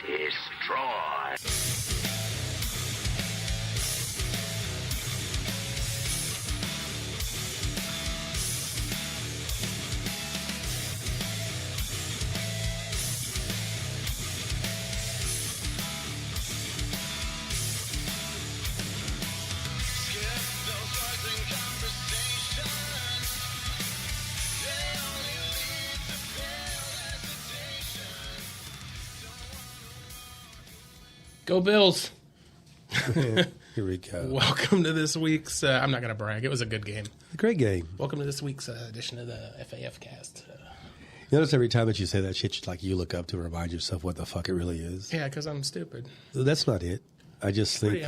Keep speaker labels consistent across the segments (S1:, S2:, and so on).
S1: Destroy.
S2: Go Bills.
S3: Here we go.
S2: Welcome to this week's, I'm not going to brag, it was a good game.
S3: A great game.
S2: Welcome to this week's edition of the FAFcast.
S3: You notice every time that you say that shit, like you look up to remind yourself what the fuck it really is.
S2: Yeah, because I'm stupid.
S3: That's not it. I just think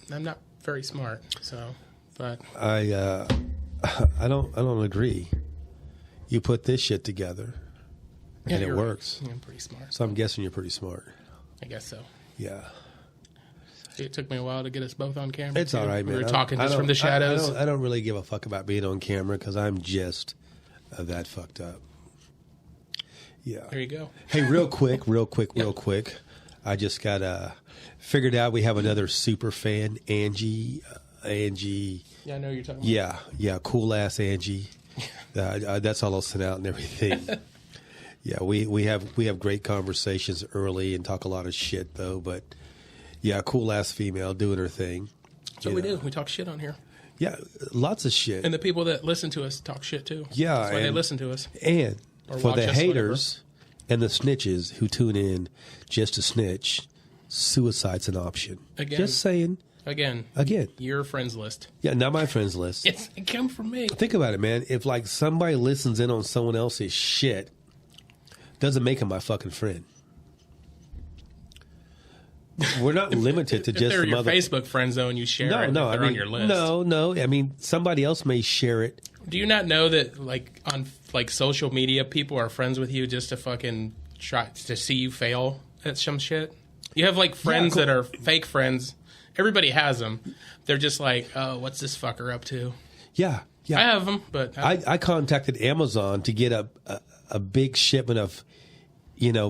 S2: I'm not very smart, so, but.
S3: I don't agree. You put this shit together, and it works.
S2: Right. I'm pretty smart.
S3: So I'm guessing you're pretty smart.
S2: I guess so.
S3: Yeah.
S2: It took me a while to get us both on camera.
S3: It's all right, man.
S2: We were talking just from the shadows.
S3: I don't really give a fuck about being on camera because I'm just that fucked up. Yeah.
S2: There you go.
S3: Hey, real quick. I just got figured out we have another super fan, Angie.
S2: Yeah, I know you're talking about.
S3: Yeah, cool ass Angie. That's all I'll send out and everything. Yeah, we have great conversations early and talk a lot of shit though, but yeah, cool ass female doing her thing.
S2: So we do. We talk shit on here.
S3: Yeah, lots of shit.
S2: And the people that listen to us talk shit too.
S3: Yeah,
S2: that's why they listen to us.
S3: And
S2: or
S3: for the
S2: us,
S3: haters and the snitches who tune in just to snitch, suicide's an option.
S2: Again.
S3: Just saying.
S2: Again. Your friends list.
S3: Yeah, not my friends list.
S2: Yes, it come from me.
S3: Think about it, man. If like somebody listens in on someone else's shit, doesn't make him my fucking friend. We're not limited to just
S2: they're
S3: some
S2: your
S3: other
S2: Facebook friends though, and you share it.
S3: No,
S2: they're on your list.
S3: No. I mean, somebody else may share it.
S2: Do you not know that, like on like social media, people are friends with you just to fucking try to see you fail at some shit? You have like friends that are fake friends. Everybody has them. They're just like, oh, what's this fucker up to?
S3: Yeah.
S2: I have them, but
S3: I contacted Amazon to get a big shipment of,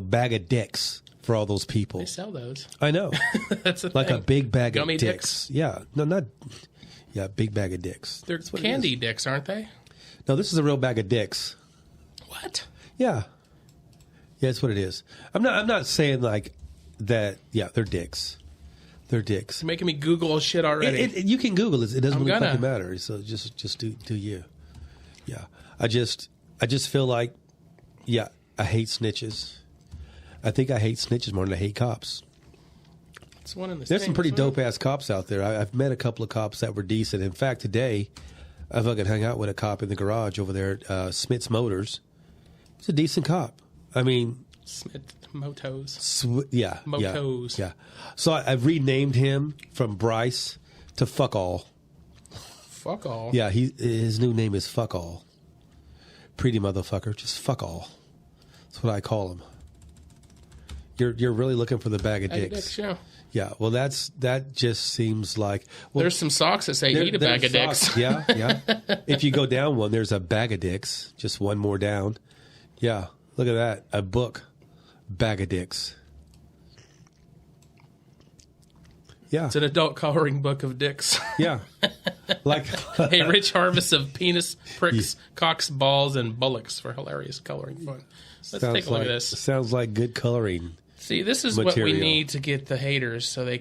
S3: bag of dicks for all those people.
S2: They sell those.
S3: I know.
S2: That's a
S3: like
S2: thing.
S3: a big bag
S2: Gummy
S3: of dicks. Yeah. No, not. Yeah, big bag of dicks.
S2: They're candy dicks, aren't they?
S3: No, this is a real bag of dicks.
S2: What?
S3: Yeah. Yeah, that's what it is. I'm not saying like that. Yeah, they're dicks. They're dicks.
S2: You're making me Google shit already.
S3: You can Google it. It doesn't really
S2: gonna.
S3: fucking matter. So just do you. Yeah. I just feel like, yeah, I hate snitches. I think I hate snitches more than I hate cops.
S2: It's one in the
S3: There's
S2: same,
S3: some pretty
S2: isn't it?
S3: dope-ass cops out there. I've met a couple of cops that were decent. In fact, today, I fucking hung out with a cop in the garage over there at Smith's Motors. He's a decent cop. I mean...
S2: Smith Motos.
S3: Yeah.
S2: Motos.
S3: Yeah. So I've renamed him from Bryce to Fuck All.
S2: Fuck all?
S3: Yeah, his new name is Fuck All. Pretty motherfucker. Just Fuck All. That's what I call him. You're really looking for the bag of dicks.
S2: Yeah.
S3: Yeah, well, that just seems like... Well,
S2: there's some socks that say eat a bag of dicks.
S3: Yeah. If you go down one, there's a bag of dicks. Just one more down. Yeah, look at that. A book. Bag of dicks. Yeah.
S2: It's an adult coloring book of dicks.
S3: Yeah. Like
S2: a rich harvest of penis, pricks, cocks, balls, and bullocks for hilarious coloring fun. Let's take a look at this.
S3: Sounds like good coloring.
S2: See, this is
S3: material.
S2: what we need to get the haters so they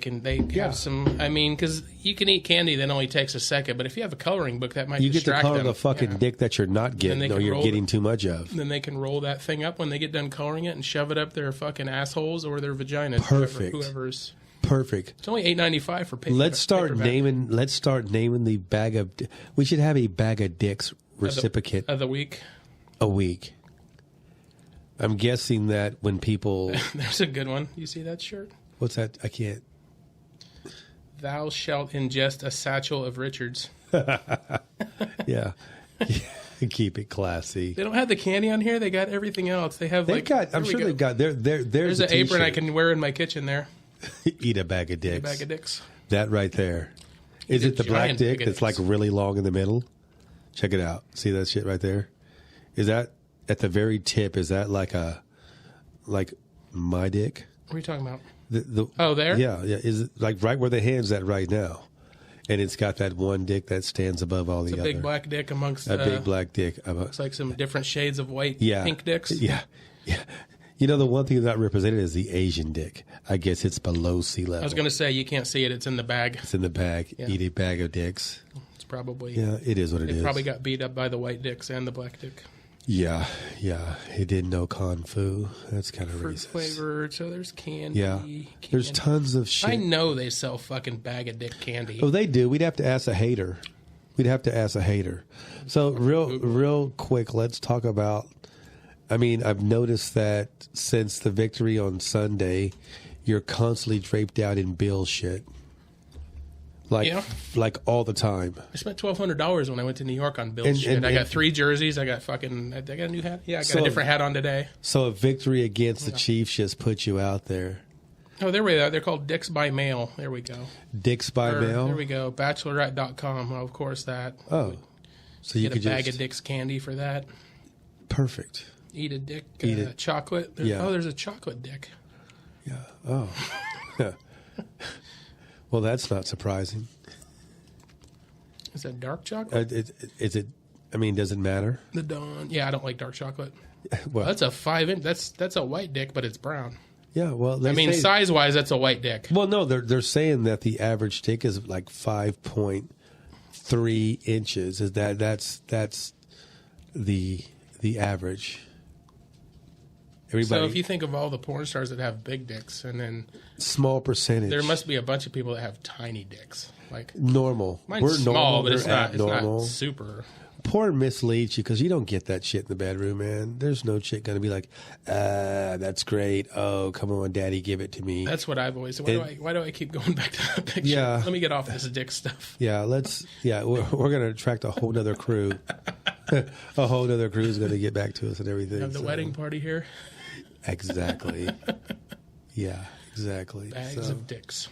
S2: have some. I mean, because you can eat candy that only takes a second, but if you have a coloring book, that might
S3: you get to
S2: distract
S3: color
S2: them.
S3: the fucking dick that you're not getting, or you're getting too much of.
S2: Then they can roll that thing up when they get done coloring it and shove it up their fucking assholes or their vaginas.
S3: Perfect.
S2: Whoever's.
S3: Perfect.
S2: It's only $8.95 for paper.
S3: Let's start naming the bag of. We should have a bag of dicks recipient
S2: of the week.
S3: A week. I'm guessing that when people...
S2: There's a good one. You see that shirt?
S3: What's that? I can't...
S2: Thou shalt ingest a satchel of Richards.
S3: Yeah. Keep it classy.
S2: They don't have the candy on here. They got everything else. They have
S3: I'm sure they've got... There's
S2: an apron I can wear in my kitchen there.
S3: Eat a bag of dicks.
S2: Eat a bag of dicks.
S3: That right there. Is it the black dick that's like really long in the middle? Check it out. See that shit right there? Is that... At the very tip, is that like my dick.
S2: What are you talking about?
S3: There?
S2: There?
S3: Yeah. Is it like right where the hand's at right now? And it's got that one dick that stands above all the other.
S2: A big black dick amongst
S3: a big black dick.
S2: Looks like some different shades of white, pink dicks.
S3: Yeah. You know, the one thing not represented is the Asian dick. I guess it's below sea level.
S2: I was going to say, you can't see it. It's in the bag.
S3: It's in the bag. Yeah. Eat a bag of dicks.
S2: It's probably...
S3: Yeah, it is what it is.
S2: It probably got beat up by the white dicks and the black dick.
S3: Yeah. It didn't know Kung Fu. That's kind of
S2: Fruit
S3: racist.
S2: flavor, so there's candy.
S3: Yeah. There's tons of shit.
S2: I know they sell fucking bag of dick candy.
S3: Oh, they do. We'd have to ask a hater. So real quick, let's talk about... I mean, I've noticed that since the victory on Sunday, you're constantly draped out in Bill shit. Like all the time.
S2: I spent $1,200 when I went to New York on Bill's shit. I got 3 jerseys. I got a new hat. Yeah, I got a different hat on today.
S3: So a victory against the Chiefs just put you out there.
S2: Oh, there we are. They're called Dicks by Mail. There we go.
S3: Dicks by Mail?
S2: There we go. Bachelorette.com. Well, of course, that.
S3: Oh. So you
S2: get a bag of Dick's candy for that.
S3: Perfect.
S2: Eat a dick chocolate. There's a chocolate dick.
S3: Yeah. Oh. Well, that's not surprising.
S2: Is that dark chocolate?
S3: Is it? I mean, does it matter?
S2: The Dawn. Yeah, I don't like dark chocolate.
S3: Well,
S2: that's a 5-inch. That's a white dick, but it's brown.
S3: Yeah. Well,
S2: size-wise, that's a white dick.
S3: Well, no, they're saying that the average dick is like 5.3 inches. Is that's the average. Everybody.
S2: So if you think of all the porn stars that have big dicks, and then
S3: small percentage,
S2: there must be a bunch of people that have tiny dicks. Like
S3: normal.
S2: We're small, normal, but it's not super.
S3: Porn misleads you because you don't get that shit in the bedroom, man. There's no chick going to be like, that's great. Oh, come on, daddy, give it to me.
S2: That's what I've always said. Why do I keep going back to that picture?
S3: Yeah.
S2: Let me get off this dick stuff.
S3: Yeah, we're going to attract a whole nother crew. A whole nother crew is going to get back to us and everything.
S2: Have the wedding party here.
S3: Exactly. Yeah, exactly.
S2: Bags of dicks.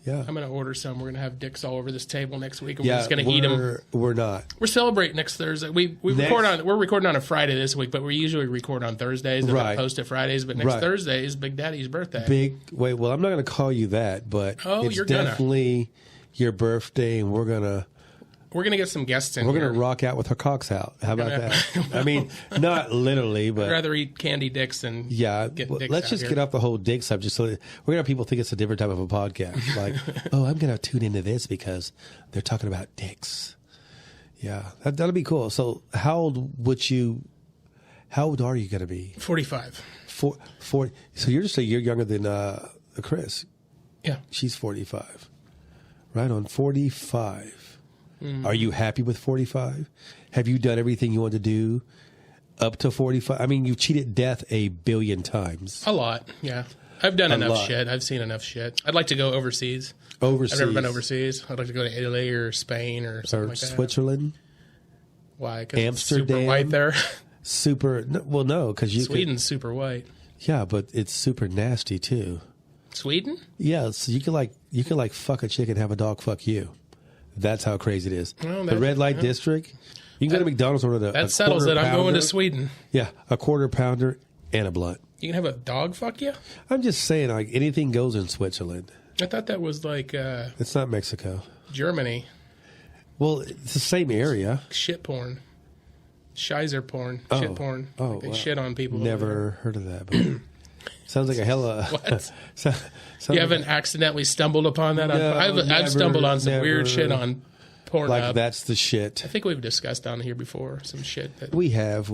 S3: Yeah.
S2: I'm going to order some. We're going to have dicks all over this table next week, and we're just going to eat them.
S3: We're not.
S2: We're celebrating next Thursday. We're recording on a Friday this week, but we usually record on Thursdays and post it Fridays. But next Thursday is Big Daddy's birthday.
S3: Well, I'm not going to call you that, but it's definitely your birthday, and we're going to get some guests in. We're going to rock out with our cocks out. How about that? I mean, not literally, but
S2: I'd rather eat candy dicks than get dicks.
S3: Let's just get off the whole dick subject. So we're going to have people think it's a different type of a podcast. Like, oh, I'm going to tune into this because they're talking about dicks. Yeah, that'll be cool. So how old are you going to be?
S2: 45.
S3: 40. So you're just a year younger than Chris.
S2: Yeah.
S3: She's 45. Right on 45. Are you happy with 45? Have you done everything you want to do up to 45? I mean, you've cheated death a billion times.
S2: A lot, yeah. I've done enough shit. I've seen enough shit. I'd like to go overseas. I've never been overseas. I'd like to go to Italy or Spain or something like that.
S3: Switzerland?
S2: Why? Because
S3: Amsterdam?
S2: it's super white there.
S3: No, because
S2: Sweden's super white.
S3: Yeah, but it's super nasty too.
S2: Sweden?
S3: Yeah, so you can like fuck a chick and have a dog fuck you. That's how crazy it is. Well, the red light district. You can go to McDonald's and order
S2: that settles it. I'm going to Sweden.
S3: Yeah, a quarter pounder and a blunt.
S2: You can have a dog fuck you?
S3: I'm just saying, like anything goes in Switzerland.
S2: I thought that was like.
S3: It's not Mexico.
S2: Germany.
S3: Well, it's the same area.
S2: Shit porn. Shizer porn. Shit porn.
S3: Oh,
S2: like they shit on people.
S3: Never heard of that. But sounds like a hella.
S2: What? You haven't accidentally stumbled upon that?
S3: No,
S2: I've stumbled on some weird shit on Pornhub.
S3: Like that's the shit.
S2: I think we've discussed on here before some shit that
S3: we have. I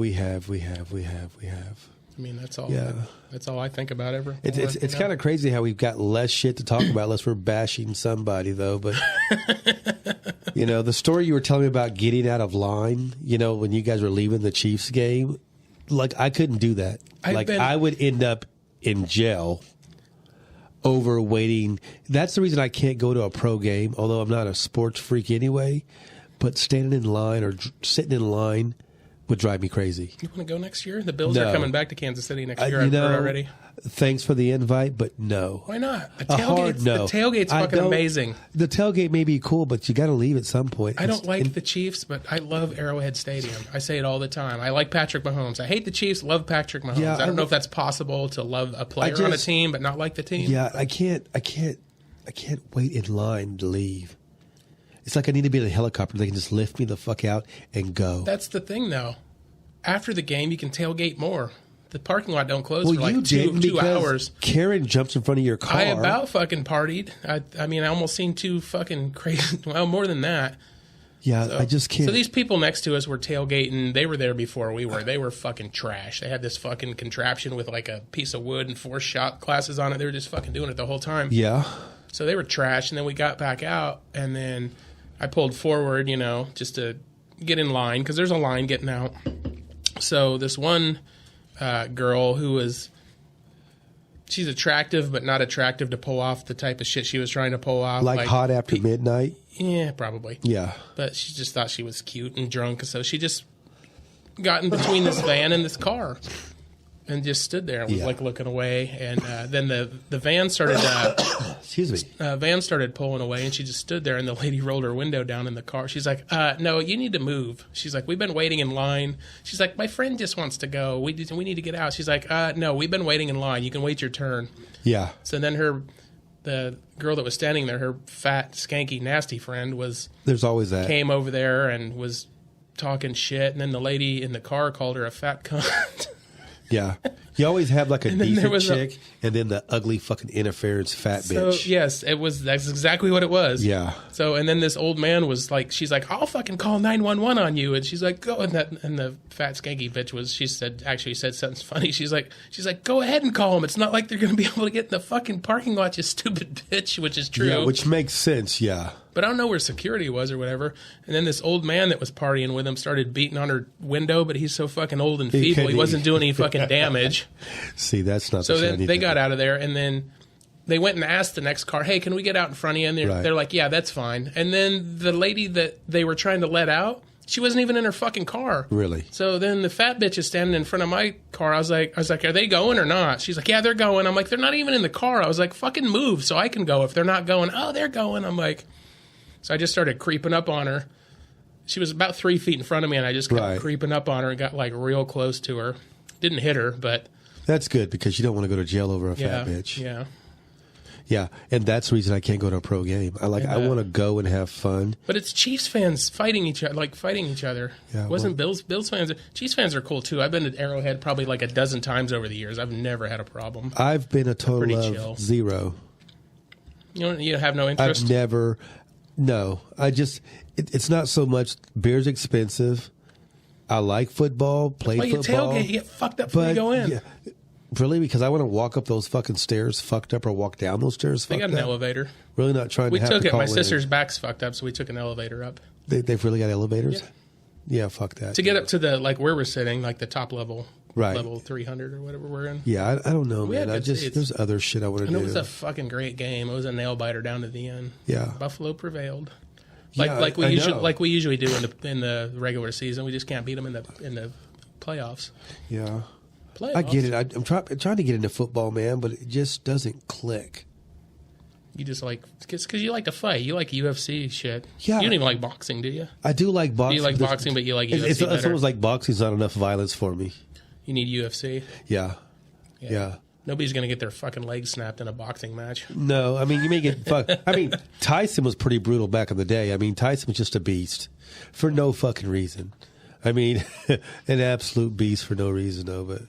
S2: mean, that's all. Yeah, that's all I think about ever.
S3: It's kind of crazy how we've got less shit to talk about unless we're bashing somebody, though. But the story you were telling me about getting out of line, when you guys were leaving the Chiefs game, like I couldn't do that. I would end up in jail over waiting. That's the reason I can't go to a pro game, although I'm not a sports freak anyway. But standing in line or sitting in line would drive me crazy.
S2: You want to go next year? The Bills are coming back to Kansas City next year.
S3: I've
S2: heard already.
S3: Thanks for the invite, but no.
S2: Why not? The
S3: hard no.
S2: The tailgate's fucking amazing.
S3: The tailgate may be cool, but you got to leave at some point.
S2: I don't like the Chiefs, but I love Arrowhead Stadium. I say it all the time. I like Patrick Mahomes. I hate the Chiefs, love Patrick Mahomes.
S3: Yeah,
S2: I don't know if that's possible to love a player on a team but not like the team.
S3: Yeah, I can't wait in line to leave. It's like I need to be in a helicopter. They can just lift me the fuck out and go.
S2: That's the thing, though. After the game, you can tailgate more. The parking lot don't close for
S3: you
S2: like two hours.
S3: Karen jumps in front of your car.
S2: I about fucking partied. I mean, I almost seen 2 fucking crazy. Well, more than that.
S3: Yeah, I just can't.
S2: So these people next to us were tailgating. They were there before we were. They were fucking trash. They had this fucking contraption with like a piece of wood and 4 shot glasses on it. They were just fucking doing it the whole time.
S3: Yeah.
S2: So they were trash, and then we got back out, and then I pulled forward, just to get in line, because there's a line getting out. So this one girl she's attractive, but not attractive to pull off the type of shit she was trying to pull off.
S3: Like hot after midnight?
S2: Yeah, probably.
S3: Yeah.
S2: But she just thought she was cute and drunk, so she just got in between this van and this car. And just stood there and was like looking away, and then the van started.
S3: Excuse me.
S2: Van started pulling away, and she just stood there. And the lady rolled her window down in the car. She's like, "No, you need to move." She's like, "We've been waiting in line." She's like, "My friend just wants to go. We need to get out." She's like, "No, we've been waiting in line. You can wait your turn."
S3: Yeah.
S2: So then the girl that was standing there, her fat, skanky, nasty friend
S3: There's always that.
S2: Came over there and was talking shit, and then the lady in the car called her a fat cunt.
S3: Yeah. You always have like a decent chick and then the ugly fucking interference fat bitch.
S2: Yes, that's exactly what it was.
S3: Yeah.
S2: So, and then this old man was like, she's like, "I'll fucking call 911 on you." And she's like, "Go." And the fat skanky bitch actually said something funny. She's like, "Go ahead and call him. It's not like they're going to be able to get in the fucking parking lot, you stupid bitch," which is true.
S3: Yeah, which makes sense, yeah.
S2: But I don't know where security was or whatever. And then this old man that was partying with him started beating on her window, but he's so fucking old and feeble, he wasn't doing any fucking damage.
S3: See, that's not
S2: so then they got out of there, and then they went and asked the next car, "Hey, can we get out in front of you?" And they're like, "Yeah, that's fine." And then the lady that they were trying to let out, she wasn't even in her fucking car.
S3: Really?
S2: So then the fat bitch is standing in front of my car. I was like, "Are they going or not?" She's like, "Yeah, they're going." I'm like, "They're not even in the car." I was like, "Fucking move so I can go if they're not going." "Oh, they're going." I'm like... So I just started creeping up on her. She was about 3 feet in front of me, and I just kept creeping up on her and got like real close to her. Didn't hit her, but...
S3: That's good, because you don't want to go to jail over a fat bitch.
S2: Yeah.
S3: Yeah, and that's the reason I can't go to a pro game. I want to go and have fun.
S2: But it's Chiefs fans fighting each other.
S3: Yeah,
S2: Wasn't Bills fans? Chiefs fans are cool too. I've been to Arrowhead probably like a dozen times over the years. I've never had a problem.
S3: I've been a total of
S2: chill.
S3: 0.
S2: You have no interest?
S3: I've never... No, it's not so much. Beer's expensive. I like football, play football.
S2: You get fucked up before you go in.
S3: Yeah, really? Because I want to walk up those fucking stairs fucked up or walk down those stairs fucked up?
S2: They got an elevator.
S3: Really not trying to have to call
S2: We took it. My
S3: in.
S2: sister's back's fucked up, so we took an elevator up.
S3: They've really got elevators?
S2: Yeah.
S3: Yeah, fuck that.
S2: To get up to the, like where we're sitting, like the top level.
S3: Right.
S2: Level 300 or whatever we're in.
S3: Yeah, I don't know, man. There's other shit I want to do.
S2: And it was a fucking great game. It was a nail biter down to the end.
S3: Yeah.
S2: Buffalo prevailed. Like we usually do in the regular season. We just can't beat them in the playoffs.
S3: Yeah.
S2: Playoffs.
S3: I get it. I'm trying to get into football, man, but it just doesn't click.
S2: You just because you like to fight. You like UFC shit.
S3: Yeah.
S2: You don't even like boxing, do you?
S3: I do like boxing.
S2: Do you like boxing, but you like UFC better?
S3: It's almost like boxing's not enough violence for me.
S2: You need UFC?
S3: Yeah.
S2: Nobody's going to get their fucking legs snapped in a boxing match.
S3: No, I mean, you may get fucked. I mean, Tyson was pretty brutal back in the day. I mean, Tyson was just a beast for no fucking reason. I mean, an absolute beast for no reason, though. But,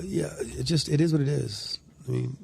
S3: it is what it is. I mean...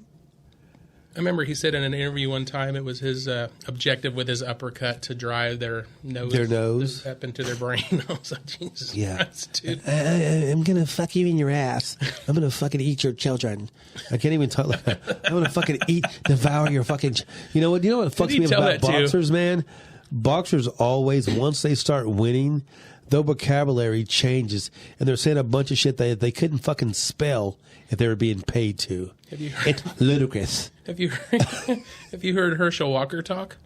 S2: I remember he said in an interview one time it was his objective with his uppercut to drive their nose up into their brain. I was like, Jesus Christ, dude.
S3: I'm going to fuck you in your ass. I'm going to fucking eat your children. I can't even talk like that. I'm going to fucking devour your fucking... You know what fucks me about boxers, man? Boxers always, once they start winning, their vocabulary changes, and they're saying a bunch of shit that they couldn't fucking spell if they were being paid to. It's ludicrous.
S2: Have you heard Herschel Walker talk?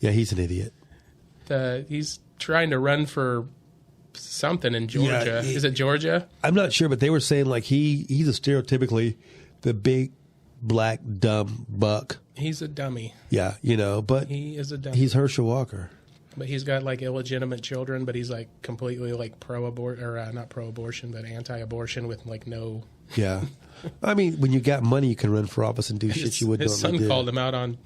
S3: Yeah, he's an idiot.
S2: He's trying to run for something in Georgia. Is it Georgia?
S3: I'm not sure, but they were saying like he's a stereotypically the big black dumb buck.
S2: He's a dummy.
S3: Yeah, but
S2: he is a dummy.
S3: He's Herschel Walker.
S2: But he's got like illegitimate children, but he's like completely like pro-abortion, or not pro-abortion, but anti-abortion with like no.
S3: Yeah, I mean, when you got money, you can run for office and do shit you wouldn't.
S2: His son called him out on.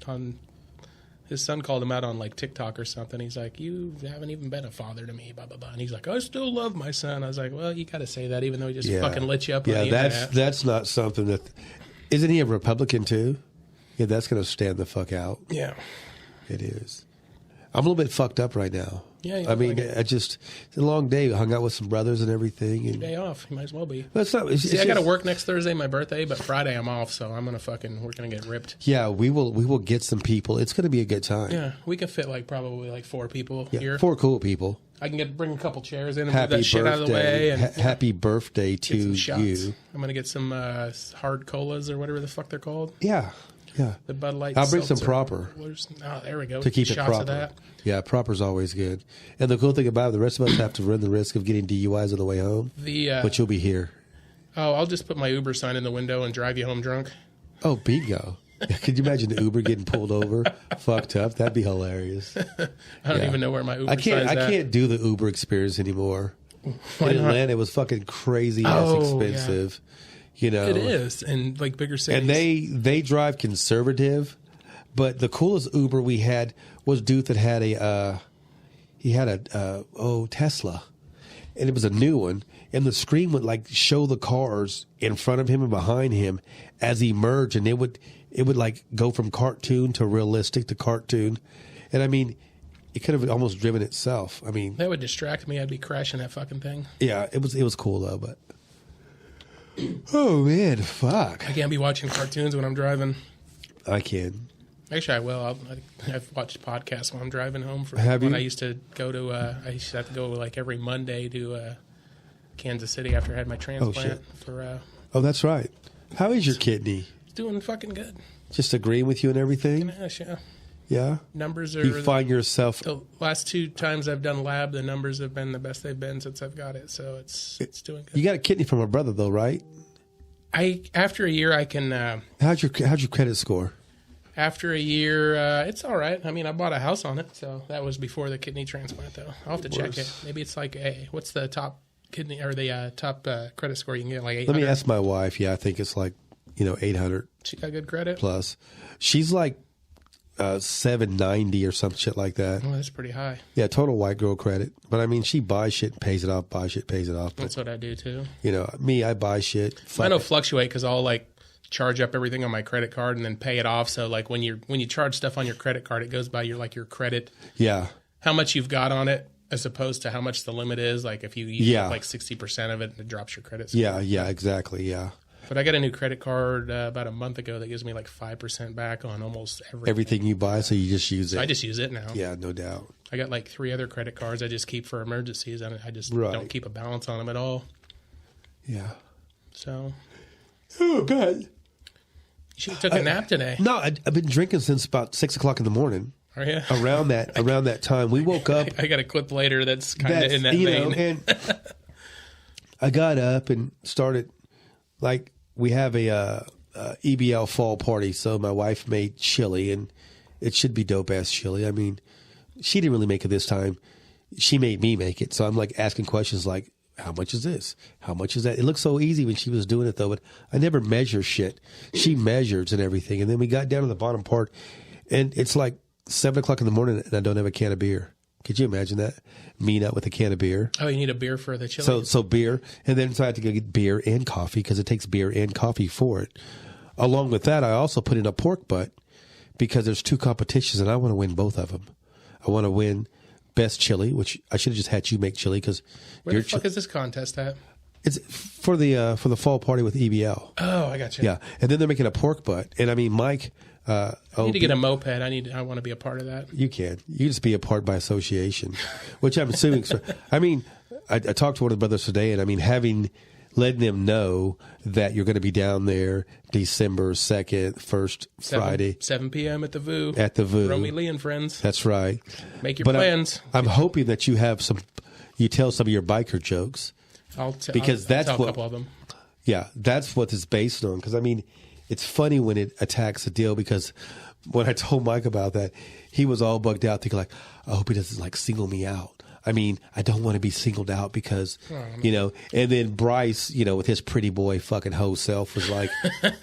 S2: His son called him out on like TikTok or something. He's like, "You haven't even been a father to me." Blah blah blah. And he's like, "I still love my son." I was like, "Well, you got to say that, even though he just fucking lit you up."
S3: Yeah,
S2: on the internet.
S3: That's not something that. Isn't he a Republican too? Yeah, that's going to stand the fuck out.
S2: Yeah,
S3: it is. I'm a little bit fucked up right now.
S2: Yeah,
S3: I mean, it's a long day. I hung out with some brothers and everything. And
S2: day off, you might as well be.
S3: But it's not. See,
S2: I got to work next Thursday, my birthday, but Friday I'm off, so I'm we're gonna get ripped.
S3: Yeah, we will get some people. It's gonna be a good time.
S2: Yeah, we can fit probably 4 people here.
S3: 4 cool people.
S2: I can bring a couple chairs in and move that shit out of the way. And
S3: happy birthday to you.
S2: I'm gonna get some hard colas or whatever the fuck they're called.
S3: Yeah. Yeah,
S2: the Bud Light.
S3: I'll bring some proper.
S2: Oh, there we go.
S3: To keep it proper.
S2: Of that.
S3: Yeah, proper's always good. And the cool thing about it, the rest of us have to run the risk of getting DUIs on the way home. But you'll be here.
S2: Oh, I'll just put my Uber sign in the window and drive you home drunk.
S3: Oh, bingo. Could you imagine the Uber getting pulled over, fucked up? That'd be hilarious.
S2: I don't even know where my Uber sign's
S3: I can't do the Uber experience anymore.
S2: Why
S3: in
S2: not?
S3: Atlanta, it was fucking crazy ass expensive.
S2: Yeah. It is in like bigger cities.
S3: And they drive conservative, but the coolest Uber we had was a dude that had a Tesla, and it was a new one, and the screen would like show the cars in front of him and behind him as he merged, and it would like go from cartoon to realistic to cartoon, and I mean, it could have almost driven itself. I mean,
S2: that would distract me. I'd be crashing that fucking thing.
S3: Yeah, it was cool though, but. Oh man, fuck!
S2: I can't be watching cartoons when I'm driving.
S3: I can.
S2: Actually, I will. I've watched podcasts while I'm driving home.
S3: Have you?
S2: I used to go to. I used to have to go like every Monday to Kansas City after I had my transplant.
S3: Oh, that's right. How is your kidney?
S2: It's doing fucking good.
S3: Just agreeing with you and everything.
S2: Yeah.
S3: Yeah.
S2: Numbers are.
S3: You find yourself.
S2: The last 2 times I've done lab, the numbers have been the best they've been since I've got it. So it's doing good.
S3: You got a kidney from a brother though, right?
S2: After a year I can.
S3: How'd your credit score?
S2: After a year, it's all right. I mean, I bought a house on it, so that was before the kidney transplant, though. I'll have to check it. Maybe it's like what's the top kidney or the top credit score you can get? Like 800.
S3: Let me ask my wife. Yeah, I think it's like 800.
S2: She got good credit
S3: plus. She's like 790 or some shit like that.
S2: Oh, that's pretty high.
S3: Yeah, total white girl credit. But I mean, she buys shit and pays it off. Buys shit, pays it off. But,
S2: that's what I do too.
S3: Me, I buy shit.
S2: I don't fluctuate because I'll like charge up everything on my credit card and then pay it off. So like when you charge stuff on your credit card, it goes by your credit.
S3: Yeah.
S2: How much you've got on it as opposed to how much the limit is. Like if you use like 60% of it, it drops your credit score.
S3: Yeah, exactly. Yeah.
S2: But I got a new credit card about a month ago that gives me like 5% back on almost everything
S3: you buy. So you just use it.
S2: I just use it now.
S3: Yeah, no doubt.
S2: I got like 3 other credit cards I just keep for emergencies. I just don't keep a balance on them at all.
S3: Yeah.
S2: So.
S3: Oh, God.
S2: You should have took a nap today.
S3: No, I've been drinking since about 6 o'clock in the morning.
S2: Are you?
S3: Around that time, we woke up.
S2: I got a clip later that's kind of in that vein.
S3: And I got up and started like. We have a EBL fall party, so my wife made chili, and it should be dope-ass chili. I mean, she didn't really make it this time. She made me make it, so I'm like asking questions like, how much is this? How much is that? It looked so easy when she was doing it, though, but I never measure shit. She measures and everything, and then we got down to the bottom part, and it's like 7 o'clock in the morning, and I don't have a can of beer. Could you imagine that? Me not with a can of beer.
S2: Oh, you need a beer for the chili?
S3: So beer. And then so I had to go get beer and coffee because it takes beer and coffee for it. Along with that, I also put in a pork butt because there's 2 competitions and I want to win both of them. I want to win best chili, which I should have just had you make chili because.
S2: Where the fuck is this contest at?
S3: It's for the fall party with EBL.
S2: Oh, I got you.
S3: Yeah. And then they're making a pork butt. And I mean, Mike.
S2: I need to get a moped. I want to be a part of that.
S3: You can. You just be a part by association, which I'm assuming. I mean, I talked to one of the brothers today, and I mean, letting them know that you're going to be down there December 2nd, first Friday.
S2: 7 p.m. at the VU.
S3: At the VU.
S2: Romie Lee and friends.
S3: That's right.
S2: Make your plans.
S3: I'm hoping that you have you tell some of your biker jokes. Because that's
S2: I'll tell
S3: what,
S2: a couple of them.
S3: Yeah, that's what it's based on. Because, I mean, it's funny when it attacks a deal because when I told Mike about that, he was all bugged out thinking like, I hope he doesn't like single me out. I mean, I don't want to be singled out because, you know, and then Bryce, you know, with his pretty boy fucking hoe self was like,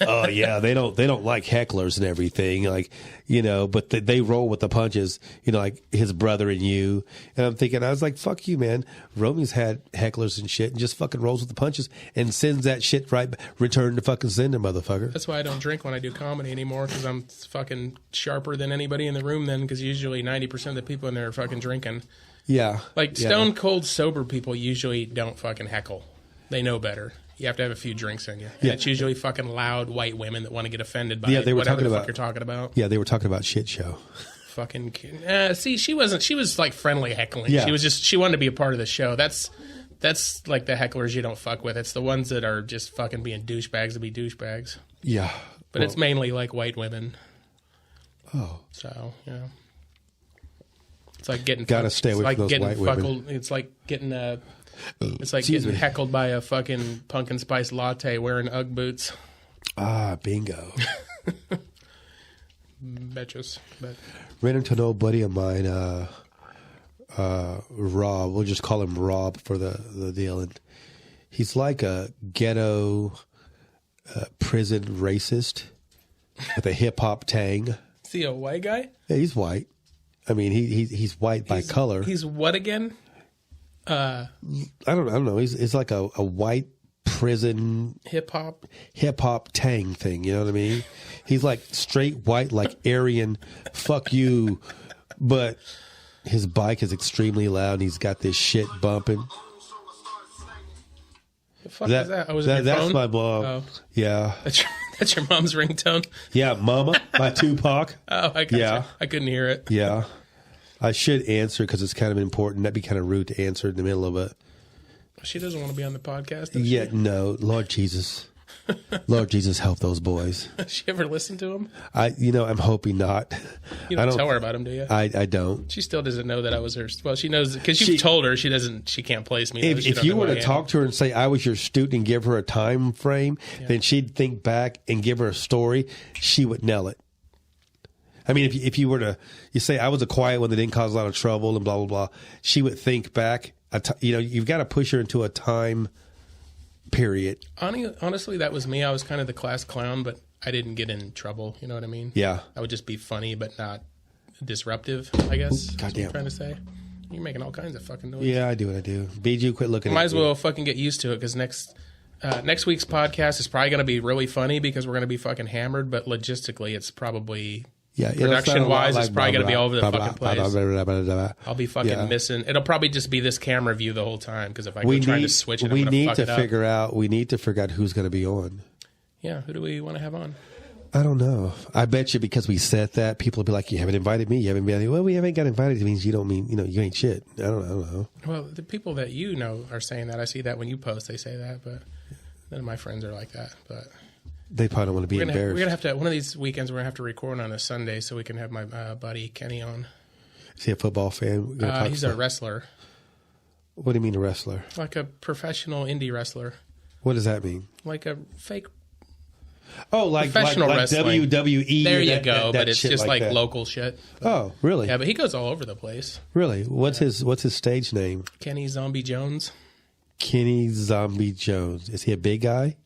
S3: oh yeah, they don't like hecklers and everything. Like, you know, but they roll with the punches, you know, like his brother and you. And I'm thinking, I was like, fuck you, man. Romie's had hecklers and shit and just fucking rolls with the punches and sends that shit right, return to fucking sender, motherfucker.
S2: That's why I don't drink when I do comedy anymore because I'm fucking sharper than anybody in the room then because usually 90% of the people in there are fucking drinking.
S3: Yeah.
S2: Like, stone cold sober people usually don't fucking heckle. They know better. You have to have a few drinks in you. And
S3: Yeah.
S2: it's usually fucking loud white women that want to get offended by
S3: They were
S2: whatever
S3: talking
S2: the
S3: about,
S2: fuck you're talking about.
S3: Yeah, they were talking about shit show.
S2: Fucking, see, she was like friendly heckling.
S3: Yeah.
S2: She wanted to be a part of the show. That's like the hecklers you don't fuck with. It's the ones that are just fucking being douchebags to be douchebags.
S3: Yeah.
S2: But it's mainly like white women.
S3: Oh.
S2: So, yeah. It's like getting
S3: Gotta stay away from those white women.
S2: It's like getting
S3: Excuse
S2: getting
S3: me.
S2: heckled by a fucking pumpkin spice latte wearing Ugg boots.
S3: Ah, bingo.
S2: Betches. But
S3: Ran into an old buddy of mine, Rob. We'll just call him Rob for the deal. And he's like a ghetto prison racist with a hip hop tang.
S2: is he a white guy?
S3: Yeah, he's white. I mean, he's white by color.
S2: He's what again?
S3: I don't know. He's like a white prison
S2: Hip hop
S3: tang thing. You know what I mean? He's like straight white, like Aryan. Fuck you. But his bike is extremely loud, and he's got this shit bumping.
S2: The fuck is that? Oh, was it your
S3: that's
S2: phone?
S3: my mom.
S2: Oh.
S3: Yeah.
S2: That's your mom's ringtone?
S3: Yeah, Mama by Tupac.
S2: Oh, I got
S3: Yeah.
S2: you. I couldn't hear it.
S3: Yeah. I should answer because it's kind of important. That'd be kind of rude to answer in the middle of it.
S2: She doesn't want to be on the podcast, does
S3: Yeah, no. Lord Jesus. Lord Jesus, help those boys.
S2: she? Does she ever listen to him?
S3: I'm hoping not.
S2: You don't tell her about him, do you?
S3: I don't.
S2: She still doesn't know that I was her. Well, she knows because you've told her she can't place me.
S3: If you were to talk to her and say I was your student and give her a time frame, then she'd think back and give her a story. She would nail it. I mean, if you were to say I was a quiet one that didn't cause a lot of trouble and blah blah blah, she would think back. You've got to push her into a time period.
S2: Honestly, that was me. I was kind of the class clown, but I didn't get in trouble. You know what I mean?
S3: Yeah.
S2: I would just be funny, but not disruptive, I guess. That's what I'm trying to say. You're making all kinds of fucking noise.
S3: Yeah, I do what I do. Bijou, quit looking at me.
S2: Might as well fucking get used to it because next week's podcast is probably going to be really funny because we're going to be fucking hammered, but logistically, it's probably...
S3: Yeah,
S2: production-wise, it's probably going to be all over the fucking place.
S3: place.
S2: I'll be fucking missing. It'll probably just be this camera view the whole time because if I go trying to switch it, I'm going to fuck it up.
S3: We need to figure out who's going to be on.
S2: Yeah, who do we want to have on?
S3: I don't know. I bet you because we said that, people will be like, you haven't invited me. You haven't been. Well, we haven't got invited. It means you don't mean, you ain't shit. I don't know.
S2: Well, the people that you know are saying that. I see that when you post, they say that, but none of my friends are like that. But
S3: they probably don't want to be embarrassed.
S2: We're gonna have to one of these weekends. We're gonna have to record on a Sunday so we can have my buddy Kenny on.
S3: Is he a football fan?
S2: He's a wrestler.
S3: What do you mean a wrestler?
S2: Like a professional indie wrestler.
S3: What does that mean?
S2: Like a fake.
S3: Oh, like
S2: professional wrestling.
S3: WWE.
S2: There you go, but it's just like
S3: that.
S2: local shit.
S3: Oh, really?
S2: Yeah, but he goes all over the place.
S3: Really? What's his stage name?
S2: Kenny Zombie Jones.
S3: Kenny Zombie Jones. Is he a big guy?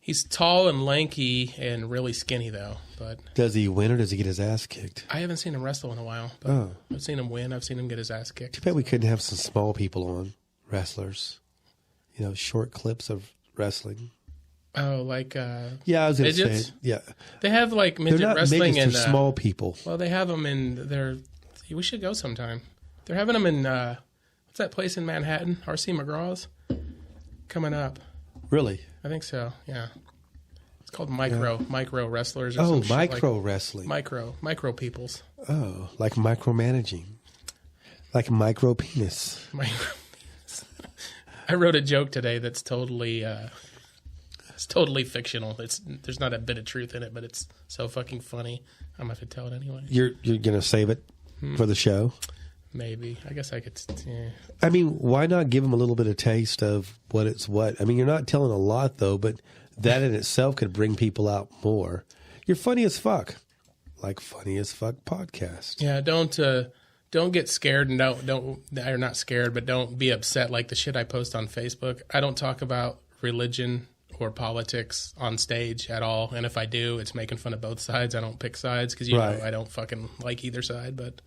S2: He's tall and lanky and really skinny, though. But
S3: does he win or does he get his ass kicked?
S2: I haven't seen him wrestle in a while. But I've seen him win. I've seen him get his ass kicked.
S3: Too bad we couldn't have some small people on, wrestlers. Short clips of wrestling.
S2: Oh, like
S3: yeah, I was going to
S2: midgets?
S3: say yeah.
S2: They have like midget
S3: they're not
S2: wrestling
S3: midgets,
S2: and
S3: they're small people.
S2: Well, they have them in their. We should go sometime. They're having them in what's that place in Manhattan? R.C. McGraw's coming up.
S3: Really?
S2: I think so. Yeah. It's called micro wrestlers. Or
S3: Oh,
S2: some shit
S3: micro
S2: like
S3: wrestling.
S2: Micro peoples.
S3: Oh, like micromanaging, like micro penis.
S2: I wrote a joke today that's totally. It's totally fictional. There's not a bit of truth in it, but it's so fucking funny. I'm gonna have to tell it anyway.
S3: You're gonna save it for the show?
S2: Maybe. I guess I could. Yeah.
S3: I mean, why not give them a little bit of taste of what it's what? I mean, you're not telling a lot, though, but that in itself could bring people out more. You're funny as fuck. Like Funny as Fuck podcast.
S2: Yeah, don't get scared and don't or not scared, but don't be upset like the shit I post on Facebook. I don't talk about religion or politics on stage at all, and if I do, it's making fun of both sides. I don't pick sides because know I don't fucking like either side. But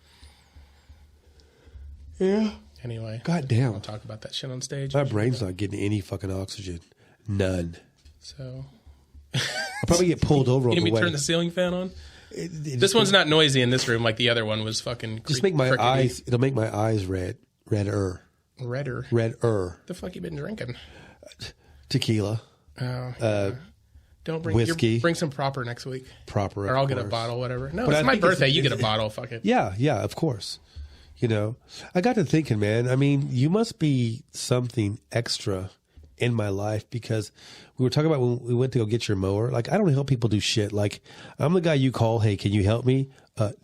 S3: yeah.
S2: Anyway,
S3: goddamn,
S2: I'll talk about that shit on stage.
S3: My brain's not getting any fucking oxygen, none.
S2: So
S3: I'll probably get pulled over.
S2: You need me to turn the ceiling fan on? This one's not noisy in this room like the other one was fucking.
S3: Just make my eyes. It'll make my eyes redder.
S2: Redder.
S3: The
S2: fuck you been drinking?
S3: Tequila.
S2: Don't bring
S3: whiskey.
S2: Bring some proper next week.
S3: Proper,
S2: or I'll get a bottle, whatever. No, it's my birthday. You get a bottle. Fuck it.
S3: Yeah, of course. You know, I got to thinking, man. I mean, you must be something extra in my life because we were talking about when we went to go get your mower. Like, I don't help people do shit. Like, I'm the guy you call. Hey, can you help me?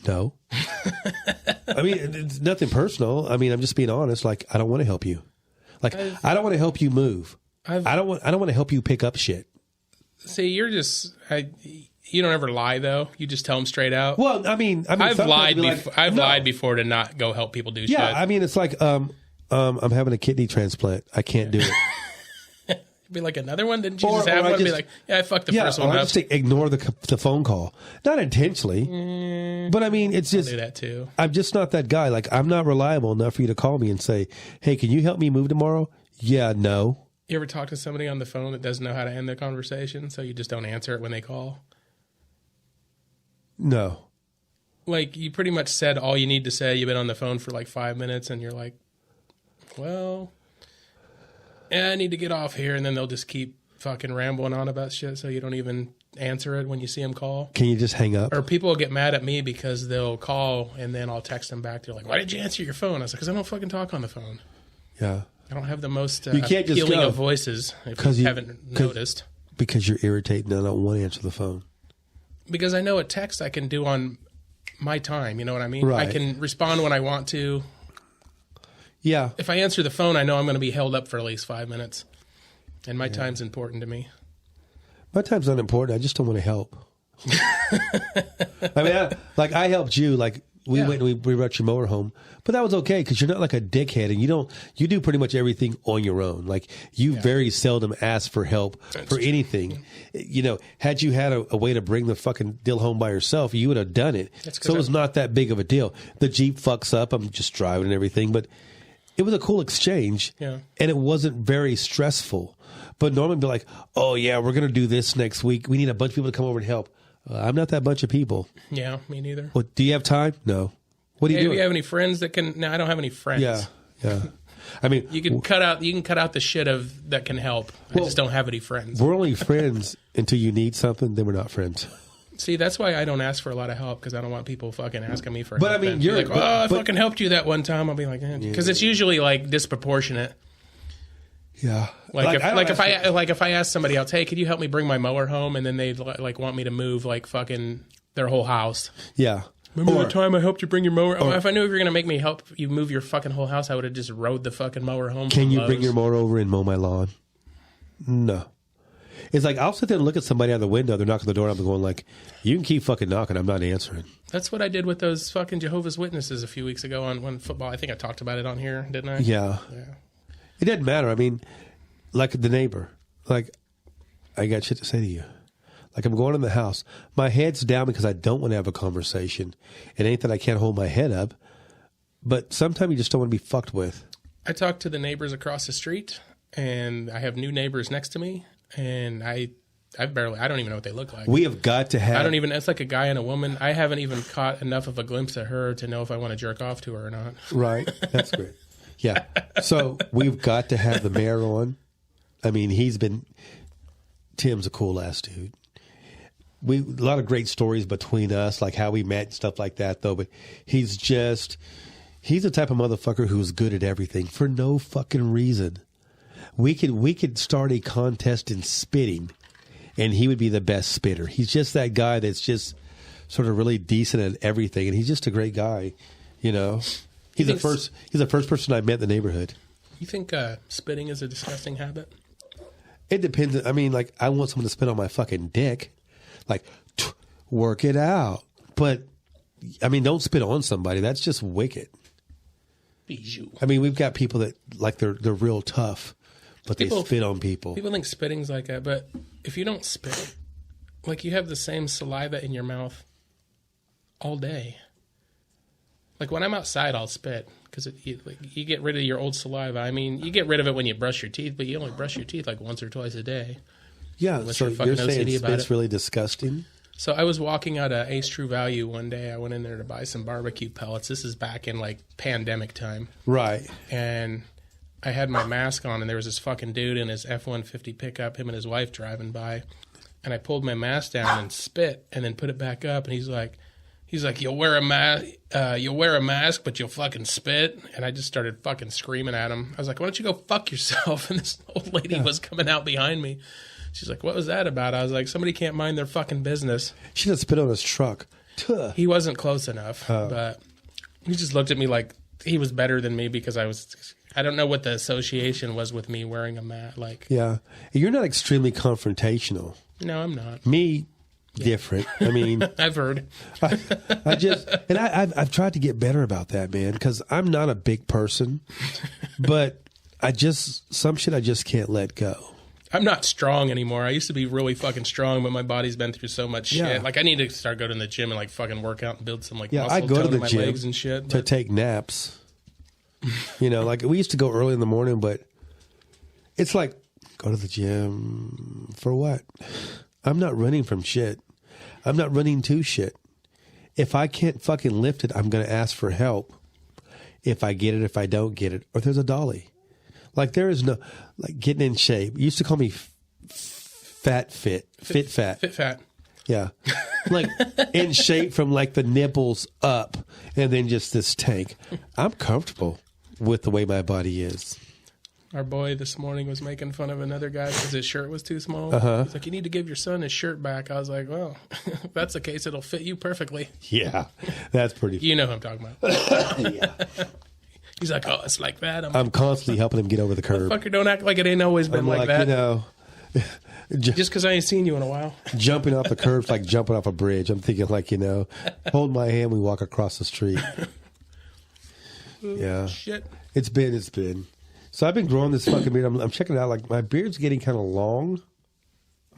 S3: No. I mean, it's nothing personal. I mean, I'm just being honest. Like, I don't want to help you. Like, I don't want to help you move. I don't want to help you pick up shit.
S2: See, you're just you don't ever lie though. You just tell them straight out.
S3: Well, I mean,
S2: I've lied. I've lied before to not go help people do shit.
S3: Yeah, I mean, it's like I'm having a kidney transplant. I can't do it.
S2: Be like, another one? Didn't you just have one? Be like, yeah, I fucked the first one up.
S3: I just ignore the phone call. Not intentionally, but I mean, it's just.
S2: I'll do that too.
S3: I'm just not that guy. Like, I'm not reliable enough for you to call me and say, hey, can you help me move tomorrow? Yeah, no.
S2: You ever talk to somebody on the phone that doesn't know how to end their conversation, so you just don't answer it when they call?
S3: No.
S2: Like, you pretty much said all you need to say. You've been on the phone for like 5 minutes, and you're like, well, I need to get off here, and then they'll just keep fucking rambling on about shit, so you don't even answer it when you see them call.
S3: Can you just hang up?
S2: Or people will get mad at me because they'll call, and then I'll text them back. They're like, why did you answer your phone? I was like, because I don't fucking talk on the phone.
S3: Yeah.
S2: I don't have the most
S3: you can't just
S2: healing of voices, if you haven't noticed.
S3: Because you're irritated and I don't want to answer the phone.
S2: Because I know a text I can do on my time, you know what I mean?
S3: Right.
S2: I can respond when I want to.
S3: Yeah.
S2: If I answer the phone, I know I'm going to be held up for at least 5 minutes. And my time's important to me.
S3: My time's not important. I just don't want to help. I mean, I helped you. Like, we went and we brought your mower home. But that was okay because you're not like a dickhead and you do pretty much everything on your own. Like, you very seldom ask for help for anything. You know, had you had a way to bring the fucking deal home by yourself, you would have done it. So it was not that big of a deal. The Jeep fucks up. I'm just driving and everything. But it was a cool exchange. Yeah. And it wasn't very stressful. But normally be like, oh, yeah, we're going to do this next week. We need a bunch of people to come over and help. I'm not that bunch of people.
S2: Yeah, me neither.
S3: Well, do you have time? No. What do you do?
S2: Do you have any friends that can? No, I don't have any friends.
S3: Yeah. I mean,
S2: you can cut out the shit of that can help. I just don't have any friends.
S3: We're only friends until you need something. Then we're not friends.
S2: See, that's why I don't ask for a lot of help because I don't want people fucking asking me for help.
S3: But I mean, you're
S2: like, I fucking helped you that one time. I'll be like, because it's usually like disproportionate.
S3: Yeah.
S2: If I ask somebody else, hey, could you help me bring my mower home? And then they like want me to move like fucking their whole house.
S3: Yeah.
S2: Remember the time I helped you bring your mower? If I knew you were going to make me help you move your fucking whole house, I would have just rode the fucking mower home.
S3: Can you bring your mower over and mow my lawn? No. It's like, I'll sit there and look at somebody out the window. They're knocking the door. I'm going like, you can keep fucking knocking. I'm not answering.
S2: That's what I did with those fucking Jehovah's Witnesses a few weeks ago on football. I think I talked about it on here, didn't I?
S3: Yeah. It doesn't matter. I mean, like the neighbor. Like, I got shit to say to you. Like, I'm going in the house. My head's down because I don't want to have a conversation. It ain't that I can't hold my head up. But sometimes you just don't want to be fucked with.
S2: I talk to the neighbors across the street, and I have new neighbors next to me, and I don't even know what they look like.
S3: We have got to have...
S2: it's like a guy and a woman. I haven't even caught enough of a glimpse of her to know if I want to jerk off to her or not.
S3: Right. That's great. Yeah. So we've got to have the mayor on. I mean, Tim's a cool ass dude. A lot of great stories between us, like how we met and stuff like that, though. But he's the type of motherfucker who's good at everything for no fucking reason. We could start a contest in spitting, and he would be the best spitter. He's just that guy that's just sort of really decent at everything, and he's just a great guy, you know. He's the first person I met in the neighborhood.
S2: You think spitting is a disgusting habit?
S3: It depends. I mean, like, I want someone to spit on my fucking dick. Like, work it out. But, I mean, don't spit on somebody. That's just wicked.
S2: Bijou.
S3: I mean, we've got people that, like, they're real tough, but they spit on people.
S2: People think spitting's like that, but if you don't spit, like, you have the same saliva in your mouth all day. Like, when I'm outside, I'll spit because you get rid of your old saliva. I mean, you get rid of it when you brush your teeth, but you only brush your teeth like once or twice a day.
S3: Yeah, so you're saying spit's really disgusting?
S2: So I was walking out of Ace True Value one day. I went in there to buy some barbecue pellets. This is back in, like, pandemic time.
S3: Right.
S2: And I had my mask on, and there was this fucking dude in his F-150 pickup, him and his wife driving by. And I pulled my mask down and spit and then put it back up, and he's like, you'll wear a mask, but you'll fucking spit. And I just started fucking screaming at him. I was like, why don't you go fuck yourself? And this old lady was coming out behind me. She's like, what was that about? I was like, somebody can't mind their fucking business.
S3: She done spit on his truck. Tuh.
S2: He wasn't close enough, but he just looked at me like he was better than me because I don't know what the association was with me wearing a mask. Like,
S3: yeah. You're not extremely confrontational.
S2: No, I'm not.
S3: Me, different. I mean,
S2: I've heard.
S3: I've tried to get better about that, man, because I'm not a big person, but some shit I just can't let go.
S2: I'm not strong anymore. I used to be really fucking strong, but my body's been through so much shit.
S3: Yeah.
S2: Like, I need to start going to the gym and, like, fucking work out and build some, like, muscle
S3: I go
S2: tone
S3: to the
S2: in my
S3: gym
S2: legs and shit.
S3: to take naps. You know, like, we used to go early in the morning, but it's like, go to the gym for what? I'm not running from shit. I'm not running to shit. If I can't fucking lift it, I'm going to ask for help. If I get it, if I don't get it, or there's a dolly. Like, there is no, like, getting in shape. You used to call me fit fat. Yeah. Like, in shape from, like, the nipples up and then just this tank. I'm comfortable with the way my body is.
S2: Our boy this morning was making fun of another guy because his shirt was too small. He's like, you need to give your son his shirt back. I was like, well, if that's the case, it'll fit you perfectly.
S3: Yeah, that's pretty
S2: You know who I'm talking about.
S3: Yeah.
S2: He's like, oh, it's like that.
S3: I'm constantly helping him get over the curb.
S2: Fucker, don't act like it ain't always been like that.
S3: You know,
S2: just because I ain't seen you in a while.
S3: Jumping off the curb's like jumping off a bridge. I'm thinking, like, you know, hold my hand, we walk across the street. Yeah.
S2: Shit.
S3: It's been. So I've been growing this fucking beard. I'm checking it out. Like, my beard's getting kind of long.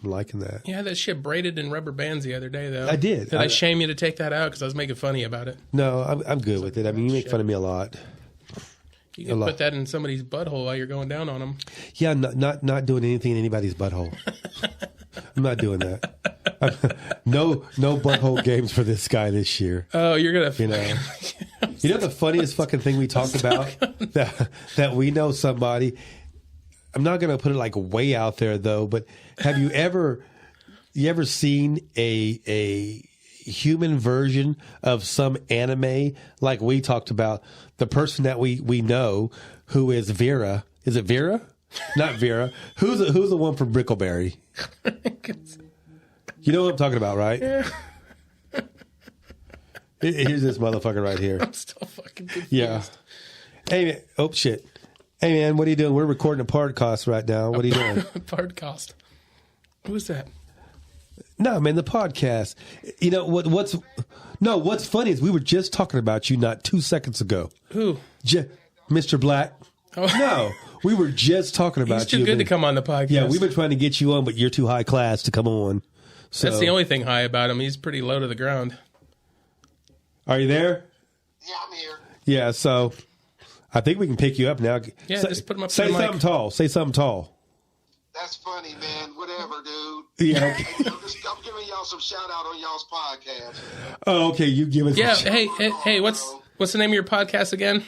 S3: I'm liking that.
S2: You had that shit braided in rubber bands the other day, though.
S3: I did.
S2: Did I shame you to take that out because I was making funny about it?
S3: No, I'm good with it. I mean, you make fun of me a lot.
S2: You can put that in somebody's butthole while you're going down on them.
S3: Yeah, not doing anything in anybody's butthole. I'm not doing that. No butthole games for this guy this year.
S2: Oh, you're gonna,
S3: you know. You know the funniest fucking thing we talked about that we know somebody. I'm not gonna put it like way out there though, but have you ever seen a human version of some anime like we talked about? The person that we know who is Vera. Is it Vera? Not Vera. Who's the one from Brickleberry? You know what I'm talking about, right?
S2: Yeah.
S3: Here's this motherfucker right here.
S2: I'm still fucking confused.
S3: Yeah. Hey, man. Oh, shit. Hey, man, what are you doing? We're recording a podcast right now. What are you doing?
S2: Podcast. Who's that?
S3: No, man, the podcast. You know, what's funny is we were just talking about you not 2 seconds ago.
S2: Who?
S3: Mr. Black. Oh. No, we were just talking about you.
S2: He's too good to come on the podcast.
S3: Yeah, we've been trying to get you on, but you're too high class to come on. So.
S2: That's the only thing high about him. He's pretty low to the ground.
S3: Are you there?
S1: Yeah, I'm here.
S3: Yeah, so I think we can pick you up now.
S2: Yeah, just put him up to
S3: Say
S2: the mic.
S3: something tall. Say something tall.
S1: That's funny, man. Whatever, dude.
S3: Yeah.
S1: I'm giving y'all some shout out on y'all's podcast.
S3: Oh, okay. You give us.
S2: Yeah. Hey. What's the name of your podcast again?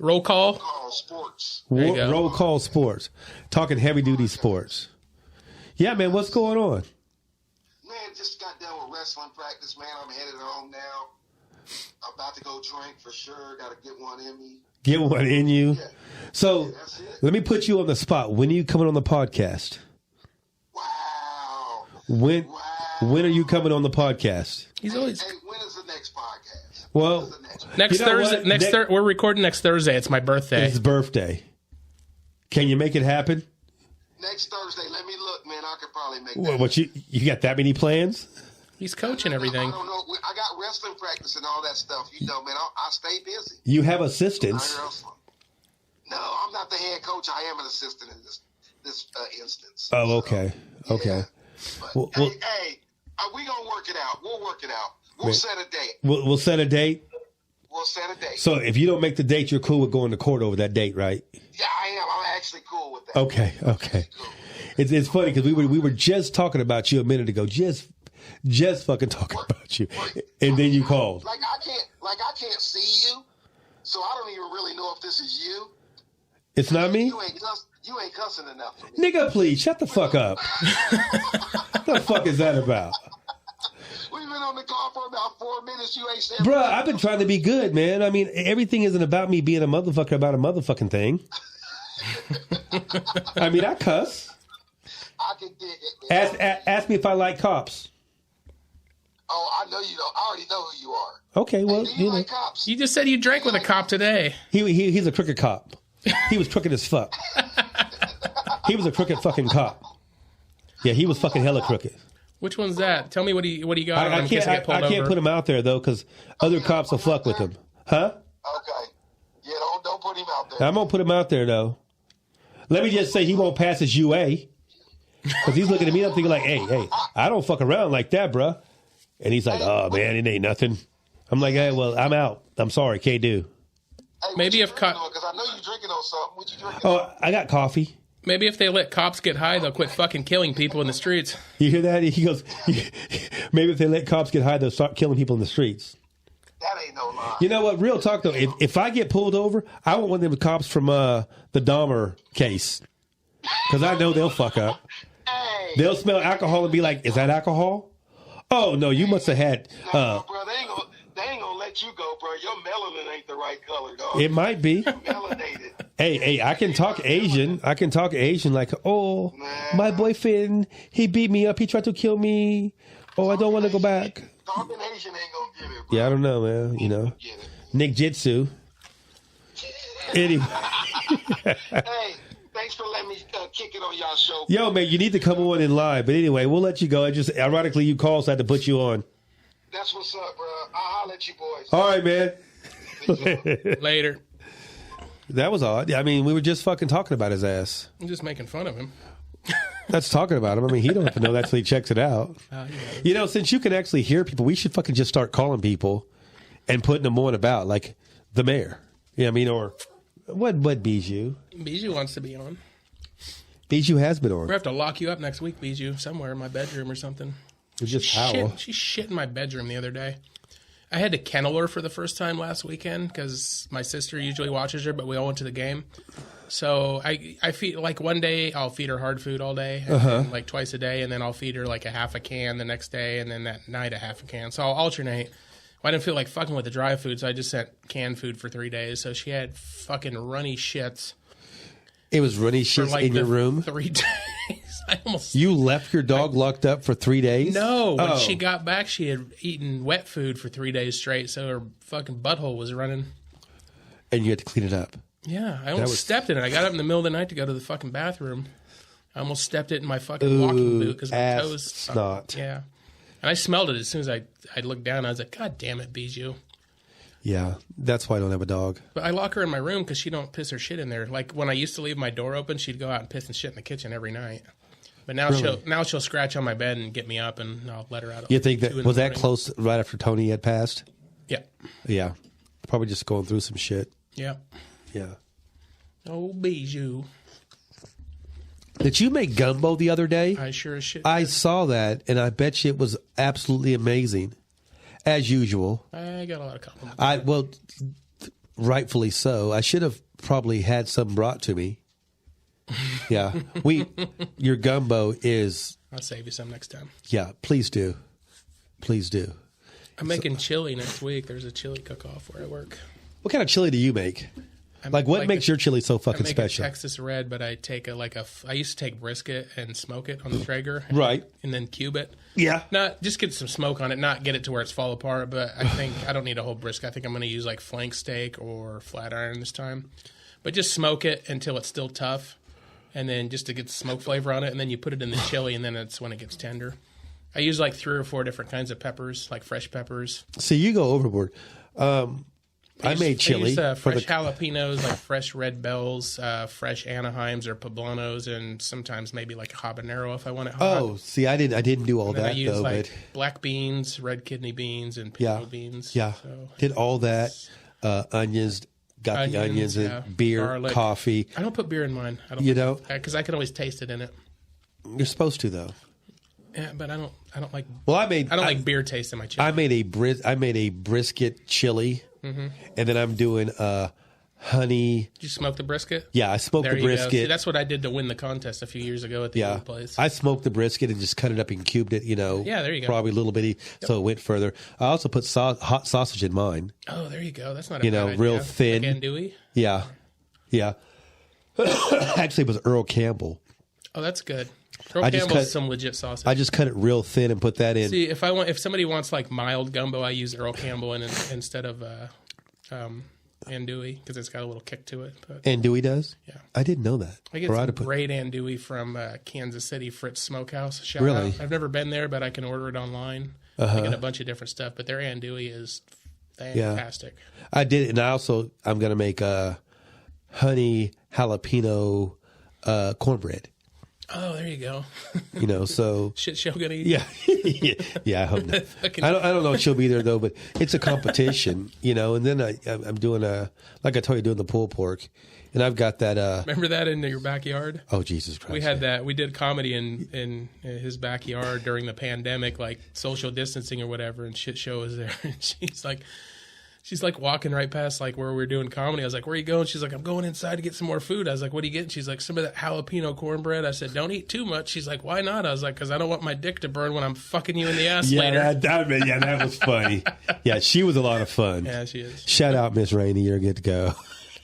S2: Roll Call.
S1: Roll Call Sports.
S3: Roll Call Sports. Talking heavy duty sports. Yeah, man. What's going on?
S1: Man, just got done with wrestling practice, man. I'm headed home now. I'm about to go drink for sure. Got to get one in me.
S3: Get one in you.
S1: Yeah.
S3: So let me put you on the spot. When are you coming on the podcast?
S1: Wow.
S3: When are you coming on the podcast?
S2: He's always.
S1: Hey, when is the next podcast?
S3: Well,
S2: Next
S3: You know
S2: Thursday.
S3: what?
S2: We're recording next Thursday. It's my birthday.
S3: It's his birthday. Can you make it happen?
S1: Next Thursday, let me look, man. I could probably make that.
S3: What you got that many plans?
S2: He's coaching everything.
S1: I don't know. I got wrestling practice and all that stuff. You know, man. I stay busy.
S3: You have assistants.
S1: No, I'm not the head coach. I am an assistant in this instance.
S3: Oh, okay. Okay.
S1: But, hey, we gonna work it out. We'll work it out. We'll set a date.
S3: We'll set a date.
S1: We'll set a date.
S3: So if you don't make the date, you're cool with going to court over that date, right?
S1: Yeah, I am. I'm actually cool with that.
S3: Okay. Cool. It's funny because we were just talking about you a minute ago. Just fucking talking about you, and then you called.
S1: Like I can't see you, so I don't even really know if this is you.
S3: It's not me.
S1: You ain't cussing enough for me.
S3: Nigga, please shut the fuck up. What the fuck is that about?
S1: We've been on the call for about 4 minutes. You ain't said.
S3: Bruh, I've been trying to be good, man. I mean, everything isn't about me being a motherfucker about a motherfucking thing. I mean, I cuss.
S1: I can dig it, man.
S3: Ask me if I like cops.
S1: Oh, I know you don't. I already know who you are.
S3: Okay, well,
S1: hey, do you like cops?
S2: You just said you drank with a cop today.
S3: He's a crooked cop. He was crooked as fuck. He was a crooked fucking cop. Yeah, he was fucking hella crooked.
S2: Which one's that? Tell me what he got.
S3: I can't put him out there though, because other cops will fuck with him. Huh?
S1: Okay. Yeah, don't put him out there.
S3: I'm gonna put him out there though. Let me just say he won't pass his UA, because he's looking at me. I'm thinking like, hey, I don't fuck around like that, bruh. And he's like, oh man, it ain't nothing. I'm like, hey, well, I'm out. I'm sorry, can't do.
S1: Hey,
S2: maybe if
S1: because I know you drinking on something. What you drinking?
S3: Oh, I got coffee.
S2: Maybe if they let cops get high, they'll quit fucking killing people in the streets.
S3: You hear that? He goes, maybe if they let cops get high, they'll start killing people in the streets.
S1: That ain't no lie.
S3: You know what? Real talk though. If I get pulled over, I want one of them cops from the Dahmer case, because I know they'll fuck up.
S1: Hey.
S3: They'll smell alcohol and be like, "Is that alcohol?" Oh no, you must have had.
S1: No, bro, they ain't gonna let you go, bro. Your melanin ain't the right color, dog.
S3: It might be.
S1: Melanated.
S3: Hey, I can talk Asian. I can talk Asian like, oh, my boyfriend, he beat me up. He tried to kill me. Oh, I don't want to go back.
S1: Talking Asian ain't gonna get it, bro.
S3: Yeah, I don't know, man. You know, Nick Jitsu. Anyway.
S1: Hey, thanks for letting me kick it on y'all show.
S3: Yo, man, you need to come on in live. But anyway, we'll let you go. I just, ironically, you called, so I had to put you on.
S1: That's what's up, bro. I'll holler at you boys.
S3: All right, man.
S2: Later.
S3: That was odd. I mean, we were just fucking talking about his ass.
S2: I'm just making fun of him.
S3: That's talking about him. I mean, he don't have to know that until he checks it out. You know, since you can actually hear people, we should fucking just start calling people and putting them on about, like, the mayor. Yeah, I mean, or what Bijou?
S2: Bijou wants to be on.
S3: Bijou has been on.
S2: We have to lock you up next week, Bijou, somewhere in my bedroom or something.
S3: It's just howl.
S2: She shit in my bedroom the other day. I had to kennel her for the first time last weekend because my sister usually watches her, but we all went to the game. So I feed, like, one day I'll feed her hard food all day, and like twice a day, and then I'll feed her like a half a can the next day, and then that night a half a can. So I'll alternate. Well, I didn't feel like fucking with the dry food, so I just sent canned food for 3 days. So she had fucking runny shits.
S3: It was runny shits
S2: like
S3: in your room?
S2: 3 days.
S3: You left your dog locked up for 3 days?
S2: No. When she got back, she had eaten wet food for 3 days straight, so her fucking butthole was running.
S3: And you had to clean it up?
S2: Yeah. I almost stepped in it. I got up in the middle of the night to go to the fucking bathroom. I almost stepped it in my fucking walking boot because my toes...
S3: snot.
S2: Yeah. And I smelled it as soon as I looked down. I was like, God damn it, Bijou.
S3: Yeah, that's why I don't have a dog.
S2: But I lock her in my room because she don't piss her shit in there. Like, when I used to leave my door open, she'd go out and piss and shit in the kitchen every night. But now she'll scratch on my bed and get me up, and I'll let her out.
S3: You think that was that close right after Tony had passed?
S2: Yeah.
S3: Yeah. Probably just going through some shit.
S2: Yeah.
S3: Yeah.
S2: Oh, Bijou.
S3: Did you make gumbo the other day?
S2: I sure as shit
S3: I
S2: did.
S3: saw that, and I bet you it was absolutely amazing, as usual.
S2: I got a lot of compliments.
S3: Well, rightfully so. I should have probably had some brought to me. Yeah, your gumbo is.
S2: I'll save you some next time.
S3: Yeah, please do, please do.
S2: I'm making chili next week. There's a chili cook-off where I work.
S3: What kind of chili do you make? Like, what makes your chili so fucking
S2: I make
S3: special?
S2: a Texas red, but I take I used to take brisket and smoke it on the Traeger.
S3: Right.
S2: And then cube it.
S3: Yeah.
S2: Not just get some smoke on it, not get it to where it's fall apart, but I think I don't need a whole brisket. I think I'm going to use like flank steak or flat iron this time. But just smoke it until it's still tough, and then just to get the smoke flavor on it, and then you put it in the chili, and then it's when it gets tender. I use like 3 or 4 different kinds of peppers, like fresh peppers.
S3: See, you go overboard. I made chili.
S2: I use fresh jalapenos, like fresh red bells, fresh Anaheims or poblanos, and sometimes maybe like a habanero if I want it hot.
S3: Oh, see, I didn't do all
S2: And then
S3: that
S2: I use
S3: though.
S2: like
S3: But
S2: black beans, red kidney beans, and pinto beans.
S3: Yeah,
S2: So,
S3: did all that. Onions, got the onions, and beer,
S2: garlic.
S3: coffee.
S2: I don't put beer in mine. I don't.
S3: You know,
S2: because I can always taste it in it.
S3: you're supposed to though.
S2: Yeah, but I don't like.
S3: Well,
S2: I don't like beer taste in my chili.
S3: I made a brisket chili, and then I'm doing honey.
S2: Did you smoke the brisket?
S3: Yeah, I smoked
S2: There
S3: the
S2: you go.
S3: brisket.
S2: See, that's what I did to win the contest a few years ago at the old place.
S3: I smoked the brisket and just cut it up and cubed it.
S2: Yeah, there you go.
S3: Probably a little bitty, so it went further. I also put hot sausage in mine.
S2: Oh, there you go. That's not a bad idea.
S3: Real thin.
S2: Like andouille?
S3: Yeah. Actually, it was Earl Campbell.
S2: Oh, that's good. Earl Campbell's some legit sausage.
S3: I just cut it real thin and put that in.
S2: See, if somebody wants like mild gumbo, I use Earl Campbell instead of andouille because it's got a little kick to it. But,
S3: Andouille does?
S2: Yeah.
S3: I didn't know that.
S2: I get some great andouille from Kansas City Fritz Smokehouse. Shout
S3: Really?
S2: out. I've never been there, but I can order it online. I get a bunch of different stuff, but their andouille is fantastic.
S3: I did, and I'm going to make honey jalapeno cornbread.
S2: Oh, there you go.
S3: So
S2: Shit show gonna eat.
S3: yeah. I hope not. I don't know if she'll be there though, but it's a competition, And then I'm doing like I told you, doing the pulled pork, and I've got that.
S2: Remember that in your backyard?
S3: Oh Jesus Christ!
S2: We had that. We did comedy in his backyard during the pandemic, like social distancing or whatever, and shit show was there. And she's like walking right past like where we were doing comedy. I was like, "Where are you going?" She's like, "I'm going inside to get some more food." I was like, "What are you getting?" She's like, "Some of that jalapeno cornbread." I said, "Don't eat too much." She's like, "Why not?" I was like, "Because I don't want my dick to burn when I'm fucking you in the ass later."
S3: That was funny. Yeah, she was a lot of fun.
S2: Yeah, she is.
S3: Shout out, Miss Rainey. You're good to go.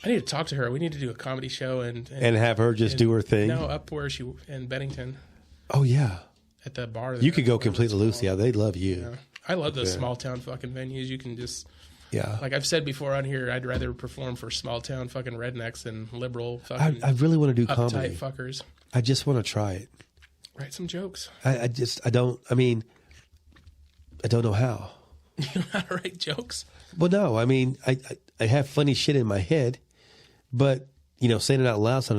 S2: I need to talk to her. We need to do a comedy show and
S3: have her just do her thing.
S2: No, up where she in Bennington.
S3: Oh yeah,
S2: at the bar.
S3: You could go completely loose. Yeah, they love you.
S2: Yeah. I love those small town fucking venues. You can just.
S3: Yeah.
S2: Like I've said before on here, I'd rather perform for small town fucking rednecks than liberal fucking
S3: I really want to do comedy.
S2: Fuckers.
S3: I just want to try it.
S2: Write some jokes.
S3: I don't know how.
S2: You know how to write jokes?
S3: Well, no. I have funny shit in my head, but, saying it out loud,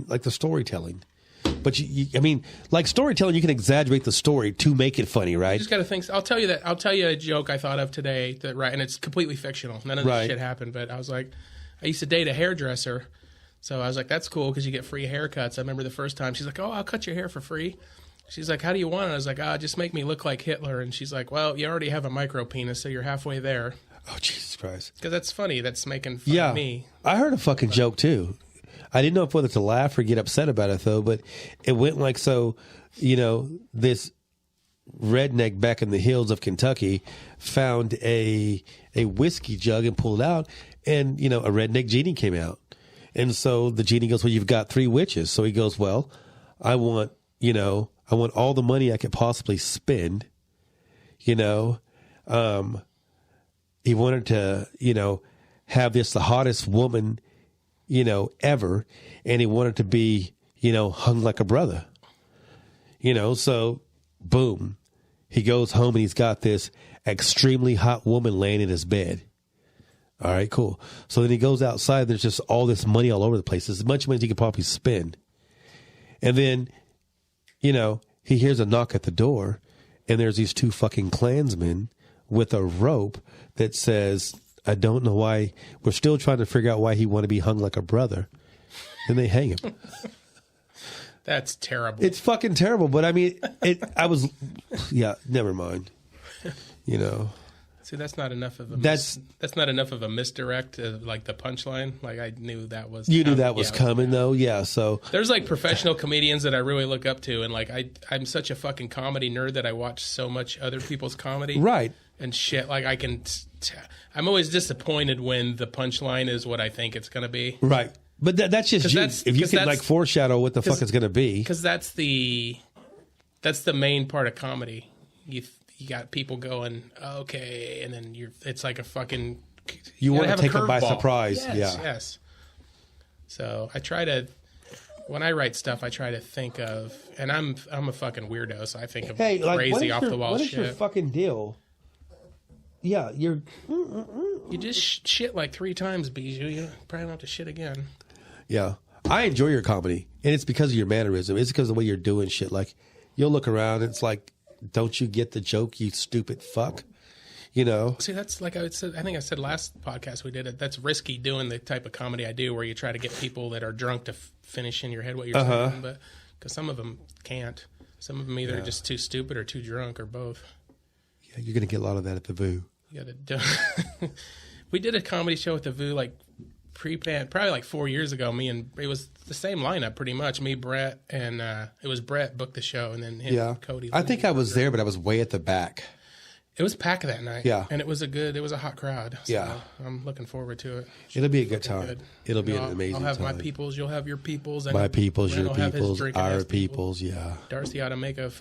S3: like the storytelling. But like storytelling, you can exaggerate the story to make it funny, right?
S2: You just got to think. I'll tell you a joke I thought of today and it's completely fictional. None of this shit happened. But I was like, I used to date a hairdresser, so I was like, that's cool because you get free haircuts. I remember the first time she's like, "Oh, I'll cut your hair for free." She's like, "How do you want it?" I was like, just make me look like Hitler." And she's like, "Well, you already have a micro penis, so you're halfway there."
S3: Oh, Jesus Christ!
S2: Because that's funny. That's making fun of me.
S3: I heard a fucking joke too. I didn't know whether to laugh or get upset about it, though, but it went like so, this redneck back in the hills of Kentucky found a whiskey jug and pulled it out, and, a redneck genie came out. And so the genie goes, "Well, you've got 3 witches." So he goes, "Well, I want all the money I could possibly spend." He wanted to, have the hottest woman ever, and he wanted to be, hung like a brother. So boom, he goes home and he's got this extremely hot woman laying in his bed. All right, cool. So then he goes outside, there's just all this money all over the place, as much money as he could probably spend. And then, he hears a knock at the door, and there's these 2 fucking Klansmen with a rope that says, "I don't know why." We're still trying to figure out why he wanted to be hung like a brother. And they hang him.
S2: That's terrible.
S3: It's fucking terrible. But never mind.
S2: See, that's not enough of a that's not enough of a misdirect, like the punchline. Like I knew that was
S3: knew that was coming though. Yeah. So
S2: there's like professional comedians that I really look up to, and like I'm such a fucking comedy nerd that I watch so much other people's comedy.
S3: Right.
S2: and shit. Like I'm always disappointed when the punchline is what I think it's going to be.
S3: Right. But that's just you. If you can like foreshadow what the fuck it's going to be.
S2: Because that's the main part of comedy. You got people going, okay, and then it's like a fucking...
S3: You want to take them by surprise.
S2: Yes. So I try to... When I write stuff, I try to think of... And I'm a fucking weirdo, so I think of crazy off-the-wall shit.
S3: What is your fucking deal? Yeah, you're...
S2: You just shit like 3 times, Bijou. You probably don't have to shit again.
S3: Yeah. I enjoy your comedy, and it's because of your mannerism. It's because of the way you're doing shit. Like, you'll look around, and it's like, don't you get the joke, you stupid fuck? You know? See,
S2: that's like I think I said last podcast we did it. That's risky doing the type of comedy I do where you try to get people that are drunk to finish in your head what you're saying. But because some of them can't. Some of them either just too stupid or too drunk or both.
S3: Yeah, you're going to get a lot of that at the VU.
S2: You got to. We did a comedy show at the VU like probably like 4 years ago. It was the same lineup pretty much. Me, Brett, and it was Brett booked the show, and then him, Cody.
S3: I think I was there, but I was way at the back.
S2: It was packed that night.
S3: Yeah.
S2: And it was a hot crowd. So
S3: yeah.
S2: I'm looking forward to it.
S3: It'll be a good time.
S2: Good.
S3: It'll be an amazing time.
S2: I'll have my peoples. You'll have your peoples.
S3: My peoples, your peoples, our
S2: peoples.
S3: peoples, yeah.
S2: Darcy ought to make a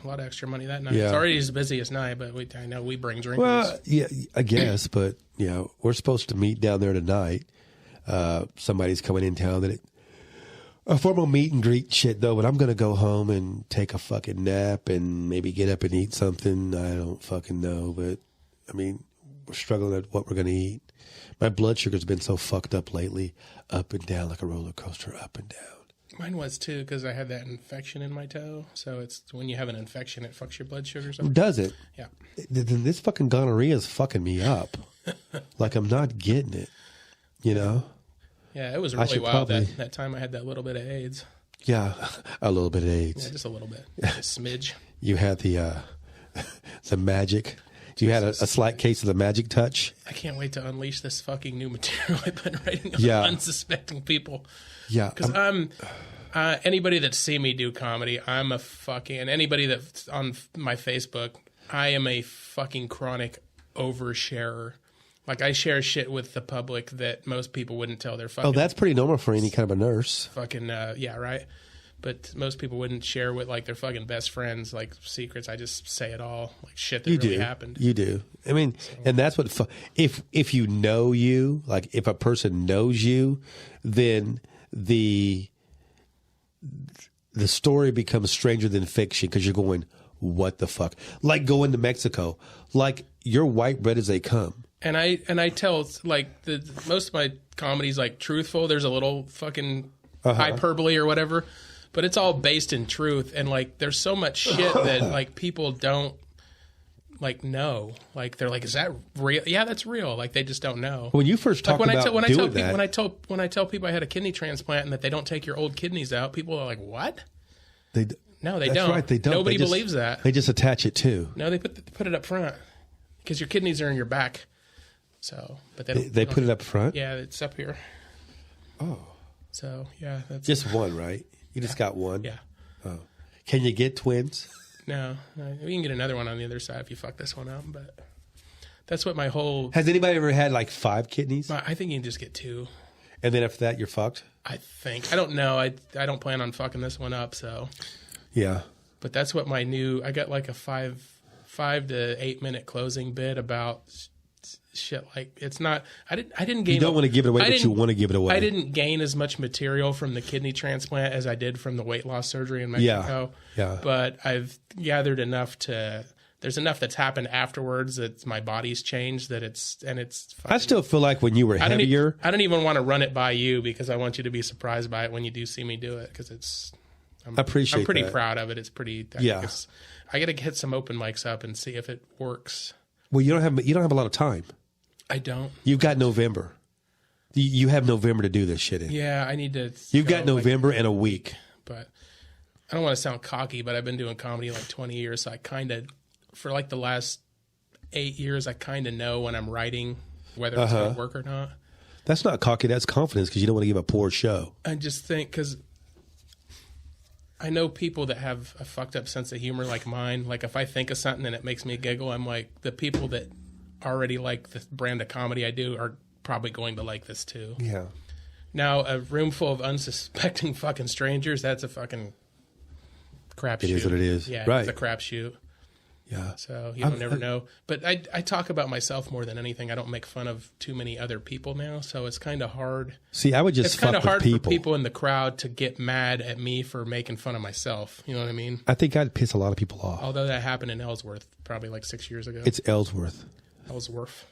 S2: lot of extra money that night.
S3: Yeah.
S2: It's already his busiest night, but I know we bring drinkers.
S3: Well, yeah, I guess, but, we're supposed to meet down there tonight. Somebody's coming in town a formal meet and greet shit though, but I'm going to go home and take a fucking nap and maybe get up and eat something. I don't fucking know, but I mean, we're struggling at what we're going to eat. My blood sugar's been so fucked up lately, up and down like a roller coaster, up and down.
S2: Mine was too, because I had that infection in my toe. So it's when you have an infection, it fucks your blood sugar.
S3: Does it?
S2: Yeah.
S3: This fucking gonorrhea is fucking me up. Like I'm not getting it,
S2: Yeah, it was really wild that time I had that little bit of AIDS.
S3: Yeah, a little bit of AIDS.
S2: Yeah, just a little bit. A smidge.
S3: You had the magic. You had a slight case of the magic touch.
S2: I can't wait to unleash this fucking new material I've been writing on unsuspecting people.
S3: Yeah.
S2: Because anybody that's seen me do comedy, and anybody that's on my Facebook, I am a fucking chronic oversharer. Like, I share shit with the public that most people wouldn't tell their fucking...
S3: Oh, that's pretty normal for any kind of a nurse.
S2: Fucking, yeah, right? But most people wouldn't share with, like, their fucking best friends, like, secrets. I just say it all, like, shit that really happened.
S3: You do. I mean, and that's what... If you know you, like, if a person knows you, then the story becomes stranger than fiction because you're going, what the fuck? Like going to Mexico. Like, you're white bread as they come.
S2: And I tell, like, most of my comedy's, like, truthful. There's a little fucking hyperbole or whatever. But it's all based in truth. And, like, there's so much shit that, like, people don't, like, know. Like, they're like, is that real? Yeah, that's real. Like, they just don't know.
S3: When you first talked about doing that.
S2: When I tell people I had a kidney transplant and that they don't take your old kidneys out, people are like, what? No, they don't.
S3: Right, they don't.
S2: Nobody believes that.
S3: They just attach it too.
S2: No, they put it up front because your kidneys are in your back. So, but
S3: they put it up front.
S2: Yeah, it's up here.
S3: Oh,
S2: so yeah, that's
S3: just one, right? You just got one.
S2: Yeah.
S3: Oh, can you get twins?
S2: No, we can get another one on the other side if you fuck this one up. But that's what my whole.
S3: Has anybody ever had like 5 kidneys?
S2: I think you can just get 2.
S3: And then after that, you're fucked.
S2: I think. I don't know. I don't plan on fucking this one up. So.
S3: Yeah.
S2: But that's what I got like a 5 to 8 minute closing bit about shit. Like, it's not, I didn't gain.
S3: You don't want to give it away, but you want to give it away.
S2: I didn't gain as much material from the kidney transplant as I did from the weight loss surgery in Mexico.
S3: Yeah.
S2: But I've gathered enough there's enough that's happened afterwards that my body's changed
S3: I still feel like when you were heavier.
S2: I don't even want to run it by you because I want you to be surprised by it when you do see me do it because
S3: I appreciate
S2: I'm pretty
S3: that.
S2: proud of it. It's pretty. I got to hit some open mics up and see if it works.
S3: Well, you don't have a lot of time.
S2: I don't.
S3: You've got November. You have November to do this shit in.
S2: Yeah, I need to.
S3: You've got November and a week.
S2: But I don't want to sound cocky, but I've been doing comedy like 20 years, so I kind of, for like the last 8 years, I kind of know when I'm writing whether it's going to work or not.
S3: That's not cocky. That's confidence because you don't want to give a poor show.
S2: I just think because I know people that have a fucked up sense of humor like mine. Like if I think of something and it makes me giggle, I'm like, the people that already like the brand of comedy I do are probably going to like this too.
S3: Yeah.
S2: Now, a room full of unsuspecting fucking strangers, that's a fucking crapshoot.
S3: It is what it is.
S2: Yeah,
S3: right.
S2: it's a crapshoot.
S3: Yeah.
S2: So you don't never know. But I talk about myself more than anything. I don't make fun of too many other people now, so it's kind of hard.
S3: See, I would just
S2: It's kind
S3: fuck
S2: of
S3: with
S2: hard
S3: people.
S2: for people in the crowd to get mad at me for making fun of myself. You know what I mean?
S3: I think I'd piss a lot of people off.
S2: Although that happened in Ellsworth probably like 6 years ago.
S3: It's Ellsworth.
S2: Ellsworth.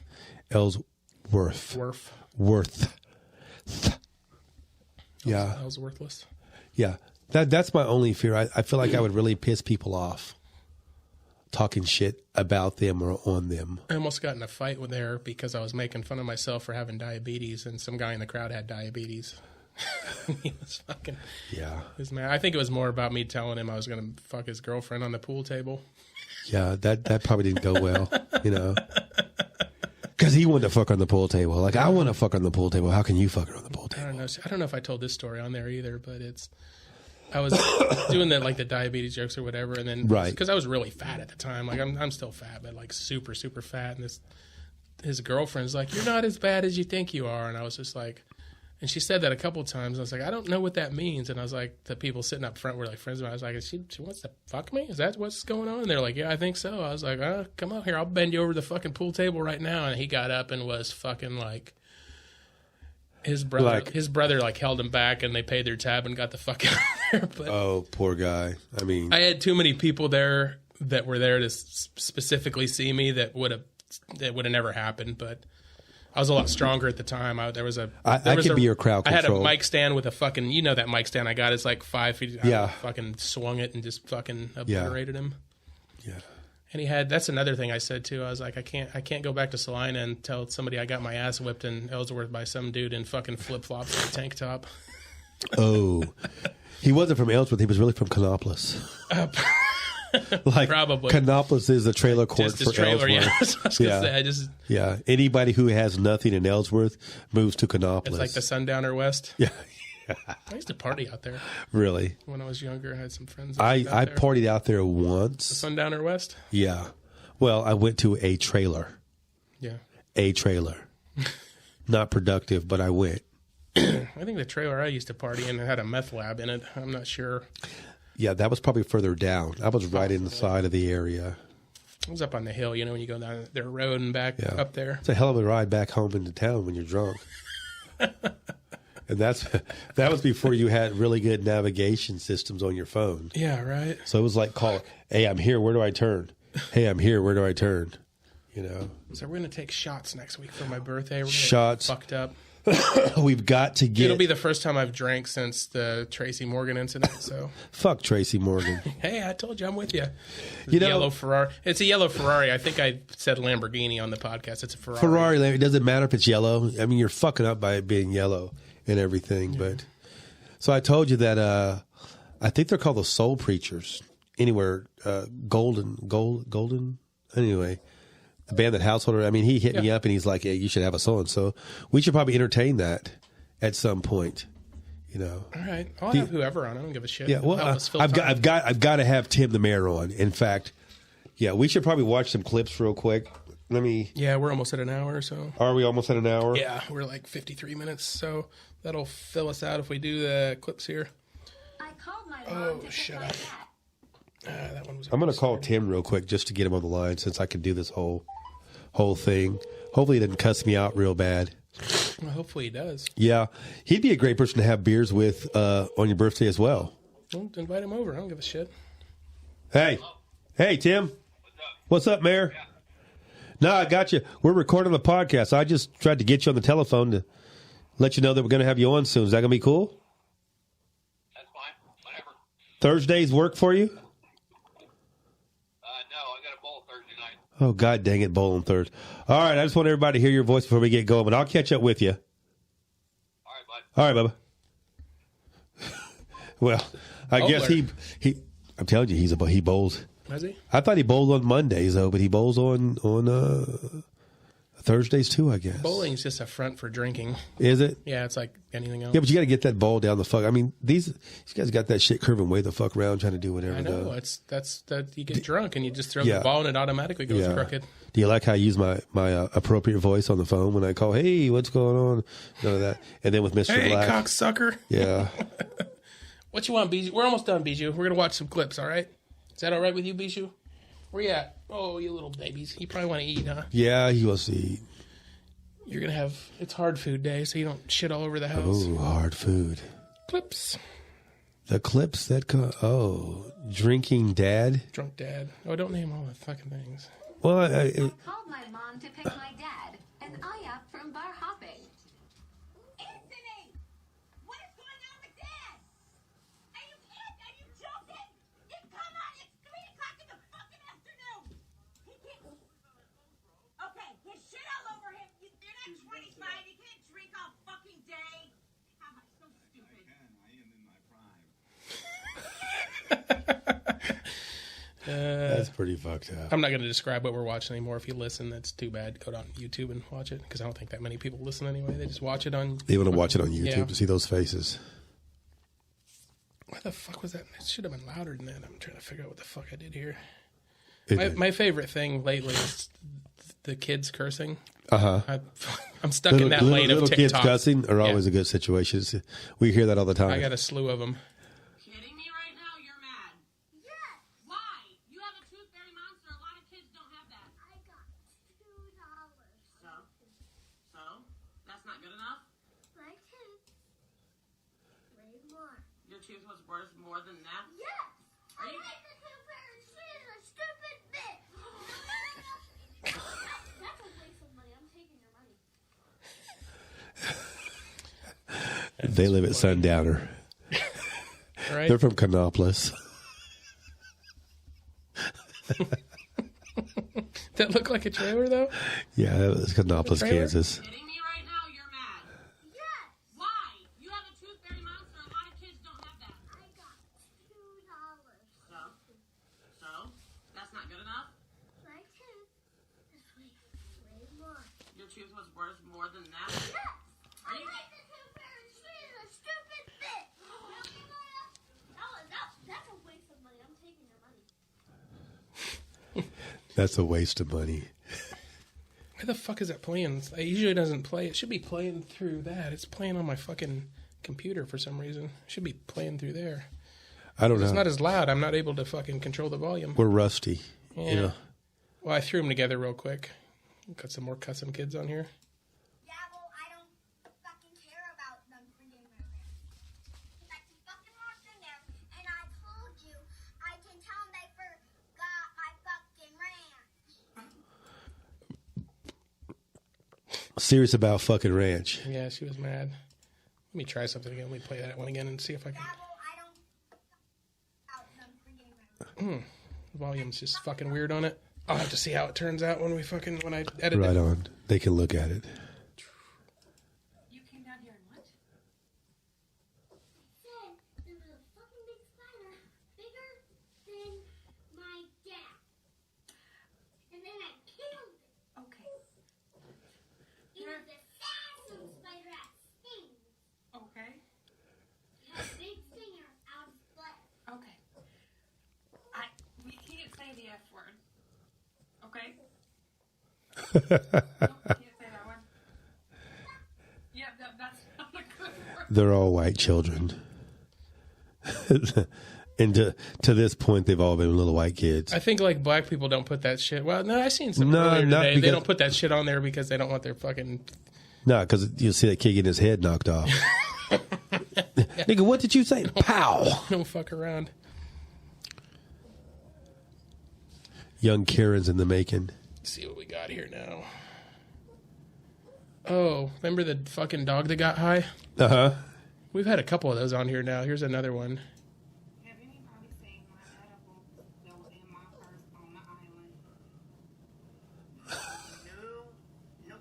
S3: Ellsworth. Worth. Yeah.
S2: Ellsworthless.
S3: Yeah. That's my only fear. I feel like I would really piss people off talking shit about them or on them.
S2: I almost got in a fight with there because I was making fun of myself for having diabetes, and some guy in the crowd had diabetes. He was fucking...
S3: Yeah.
S2: He was mad. I think it was more about me telling him I was going to fuck his girlfriend on the pool table.
S3: Yeah, that probably didn't go well, you know. Because he wanted to fuck on the pool table. Like, I want to fuck on the pool table. How can you fuck her on the pool table?
S2: I don't know if I told this story on there either, but I was doing the diabetes jokes or whatever, and then
S3: right,
S2: because I was really fat at the time, like I'm still fat, but like super super fat, and his girlfriend's like, "You're not as bad as you think you are," and I was just like, and she said that a couple of times. I was like, I don't know what that means, and I was like, the people sitting up front were like friends of mine. I was like, she wants to fuck me? Is that what's going on? And they're like, yeah, I think so. I was like, come out here, I'll bend you over the fucking pool table right now. And he got up and was fucking like. His brother like held him back, and they paid their tab and got the fuck out of there. But
S3: oh, poor guy. I mean,
S2: I had too many people there that were there to specifically see me that would have never happened. But I was a lot stronger at the time. I could be your crowd control. I had a mic stand with a fucking, that mic stand I got is like 5 feet.
S3: Yeah.
S2: I fucking swung it and just fucking obliterated him.
S3: Yeah.
S2: And that's another thing I said too. I was like, I can't go back to Salina and tell somebody I got my ass whipped in Ellsworth by some dude in fucking flip flops and a tank top.
S3: Oh, he wasn't from Ellsworth. He was really from Canopolis. Like
S2: probably
S3: Canopolis is a trailer court for
S2: trailer,
S3: Ellsworth.
S2: Yeah.
S3: Anybody who has nothing in Ellsworth moves to Canopolis.
S2: It's like the Sundowner West.
S3: Yeah.
S2: I used to party out there.
S3: Really?
S2: When I was younger, I had some friends.
S3: I partied out there once.
S2: The Sundowner West?
S3: Yeah. Well, I went to a trailer.
S2: Yeah.
S3: A trailer. Not productive, but I went.
S2: I think the trailer I used to party in had a meth lab in it. I'm not sure.
S3: Yeah, that was probably further down. I was right inside of the area.
S2: I was up on the hill, when you go down their road and back up there.
S3: It's a hell of a ride back home into town when you're drunk. And that was before you had really good navigation systems on your phone.
S2: Yeah, right.
S3: So it was like hey, I'm here, where do I turn? Hey, I'm here, where do I turn?
S2: So we're going to take shots next week for my birthday. We're gonna
S3: shots.
S2: Get fucked up.
S3: We've got to get...
S2: It'll be the first time I've drank since the Tracy Morgan incident, so...
S3: Fuck Tracy Morgan.
S2: Hey, I told you I'm with you. Yellow Ferrari. It's a yellow Ferrari. I think I said Lamborghini on the podcast. It's a Ferrari.
S3: It doesn't matter if it's yellow. I mean, you're fucking up by it being yellow and everything. Yeah. But so I told you that I think they're called the Soul Preachers. Anywhere, Golden. Anyway, the band that Householder. I mean, he hit me up and he's like, "Hey, you should have a so and so." We should probably entertain that at some point.
S2: All right, I'll have whoever on. I don't give a shit.
S3: Yeah, well, I've got to have Tim the Mayor on. In fact, we should probably watch some clips real quick.
S2: Yeah, we're almost at an hour or so.
S3: Are we almost at an hour?
S2: Yeah, we're like 53 minutes, so that'll fill us out if we do the clips here.
S4: I called my mom to
S2: shut up. That one was.
S3: I'm going to call Tim real quick just to get him on the line since I can do this whole thing. Hopefully, he doesn't cuss me out real bad.
S2: Well, hopefully, he does.
S3: Yeah, he'd be a great person to have beers with on your birthday as well.
S2: Well, invite him over. I don't give a shit.
S3: Hey, Tim. What's up, Mayor? Yeah. No, I got you. We're recording the podcast. I just tried to get you on the telephone to let you know that we're going to have you on soon. Is that going to be cool?
S5: That's fine. Whatever.
S3: Thursdays work for you?
S5: No, I got a bowl Thursday night.
S3: Oh, God dang it, bowling Thursday. All right, I just want everybody to hear your voice before we get going, but I'll catch up with you.
S5: All right, bud.
S3: All right, Bubba. Well, I guess he I'm telling you, he bowls.
S2: Has he?
S3: I thought he bowled on Mondays though, but he bowls on Thursdays too, I guess.
S2: Bowling's just a front for drinking.
S3: Is it?
S2: Yeah, it's like anything else.
S3: Yeah, but you got to get that ball down the fuck. I mean, these guys got that shit curving way the fuck around trying to do whatever.
S2: I know. That's you get drunk and you just throw
S3: Yeah.
S2: the ball and it automatically goes crooked.
S3: Do you like how I use my appropriate voice on the phone when I call? Hey, what's going on? None of that. And then with Mr.
S2: Hey,
S3: Black,
S2: cocksucker.
S3: yeah,
S2: What you want, Bijou? We're almost done, Bijou. We're gonna watch some clips. All right? Is that all right with you, Bijou? Where you at? Oh, you little babies. You probably want to eat, huh?
S3: yeah, he wants to eat.
S2: You're gonna have it's hard food day, so you don't shit all over the house.
S3: Oh, hard food.
S2: Clips.
S3: The clips that drinking dad.
S2: Drunk dad. Oh, don't name all the fucking things.
S3: Well,
S4: I called my mom to pick my dad, and I up from bar hopping.
S6: Anthony! What is going on with Dad? Are you kidding? Are you joking? Come on, it's 3 o'clock in the fucking afternoon. He can't... Okay, his shit all over him. You're not 25. You can't drink all fucking day. How am I so stupid?
S3: that's pretty fucked up.
S2: I'm not gonna describe what we're watching anymore. If you listen, that's too bad. Go down YouTube and watch it because I don't think that many people listen anyway. They just watch it on.
S3: They want to watch it on YouTube
S2: Yeah.
S3: to see those faces.
S2: Why the fuck was that? It should have been louder than that. I'm trying to figure out what the fuck I did here.
S3: It-
S2: My favorite thing lately is the kids cursing.
S3: Uh-huh.
S2: I'm stuck in that lane of
S3: little kids
S2: TikTok.
S3: cussing are always a good situation. We hear that all the time.
S2: I got a slew of them.
S6: Kidding me right now? You're mad.
S4: Yes,
S6: Why? You have a tooth fairy monster. A lot of kids don't have that.
S4: I got $2.
S6: So? That's not good enough?
S4: My tooth. Way more.
S6: Your tooth was worth more than that?
S4: Yes.
S6: Are
S4: I
S6: you-
S4: like the tooth fairy. She's a stupid bitch. That's a waste of money. I'm taking your money.
S3: They live at Sundowner.
S2: Right?
S3: They're from Canopolis.
S2: That look like a trailer though.
S3: Yeah, that was Canopolis,
S2: Trailer?
S3: Kansas.
S6: Kidding me right now? You're mad.
S4: Yes.
S6: Why? You have a tooth fairy monster. A lot of kids don't have that.
S4: I got $2.
S6: So? That's not good enough?
S4: My tooth is way more.
S6: Your tooth was worth more than that?
S4: Yes.
S6: Are
S4: I
S6: you-
S4: like the tooth fairy. She's a stupid bitch. That's a waste of money. I'm taking your money.
S3: That's a waste of money.
S2: Why the fuck is that playing? It usually doesn't play. It should be playing through that. It's playing on my fucking computer for some reason. It should be playing through there.
S3: I don't know.
S2: It's not as loud. I'm not able to fucking control the volume.
S3: We're rusty.
S2: Yeah.
S3: You know.
S2: Well, I threw them together real quick. Got some more cussing kids on here.
S4: Yeah, well, I don't fucking care about them bringing their hair. Like you fucking walked in there, and I told you I can tell them they forgot my fucking ranch.
S3: Serious about fucking ranch.
S2: Yeah, she was mad. Let me try something again. Let me play that one again and see if I can.
S4: Yeah, well, I don't about them bringing their ranch.
S2: The volume's just fucking weird on it. I'll have to see how it turns out when I edit
S3: Right
S2: it.
S3: on. They can look at it.
S6: You came down here and what?
S4: Said there was a fucking big spider, bigger than my dad. And then I killed it.
S6: Okay.
S4: It was a awesome spider that stings.
S6: Okay.
S4: It has a big stinger out of blood.
S6: Okay. He didn't say the F word. Okay? No, he didn't say that one. Yeah, that's not a good word.
S3: They're all white children. And to this point, they've all been little white kids.
S2: I think like black people don't put that shit. Well, no, I seen some
S3: No,
S2: earlier
S3: not
S2: today. They
S3: because-
S2: don't put that shit on there because they don't want their fucking.
S3: No, because you'll see that kid getting his head knocked off. Nigga, what did you say? Pow!
S2: Don't fuck around.
S3: Young Karen's in the making.
S2: Let's see what we got here now. Oh, remember the fucking dog that got high?
S3: Uh-huh.
S2: We've had a couple of those on here now. Here's another one.
S6: Have anybody seen my edible that was in my purse on the island?
S4: No.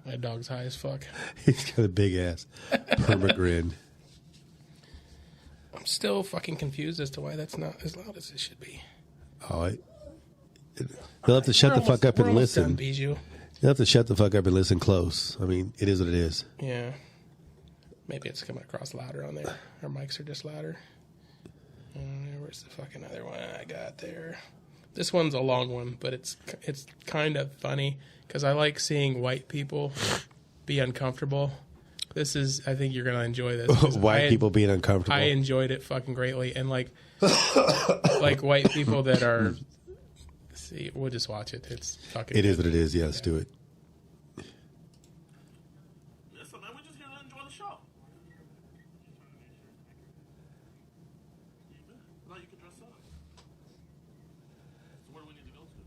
S2: My dog's high as fuck.
S3: He's got a big ass permagrin.
S2: I'm still fucking confused as to why that's not as loud as it should be.
S3: Oh, they'll have to shut the fuck up and listen.
S2: Bijou.
S3: You have to shut the fuck up and listen close. I mean, it is what it is.
S2: Yeah. Maybe it's coming across louder on there. Our mics are just louder. Where's the fucking other one I got there? This one's a long one, but it's kind of funny because I like seeing white people be uncomfortable. This is, I think you're going to enjoy this.
S3: White people being uncomfortable.
S2: I enjoyed it fucking greatly. And like white people that are, see, we'll just watch it. It's fucking
S3: It is what it is. Yeah, let's do it.
S7: Listen, man, we're just here to enjoy the show. Now you can dress up. So where do we need to go to?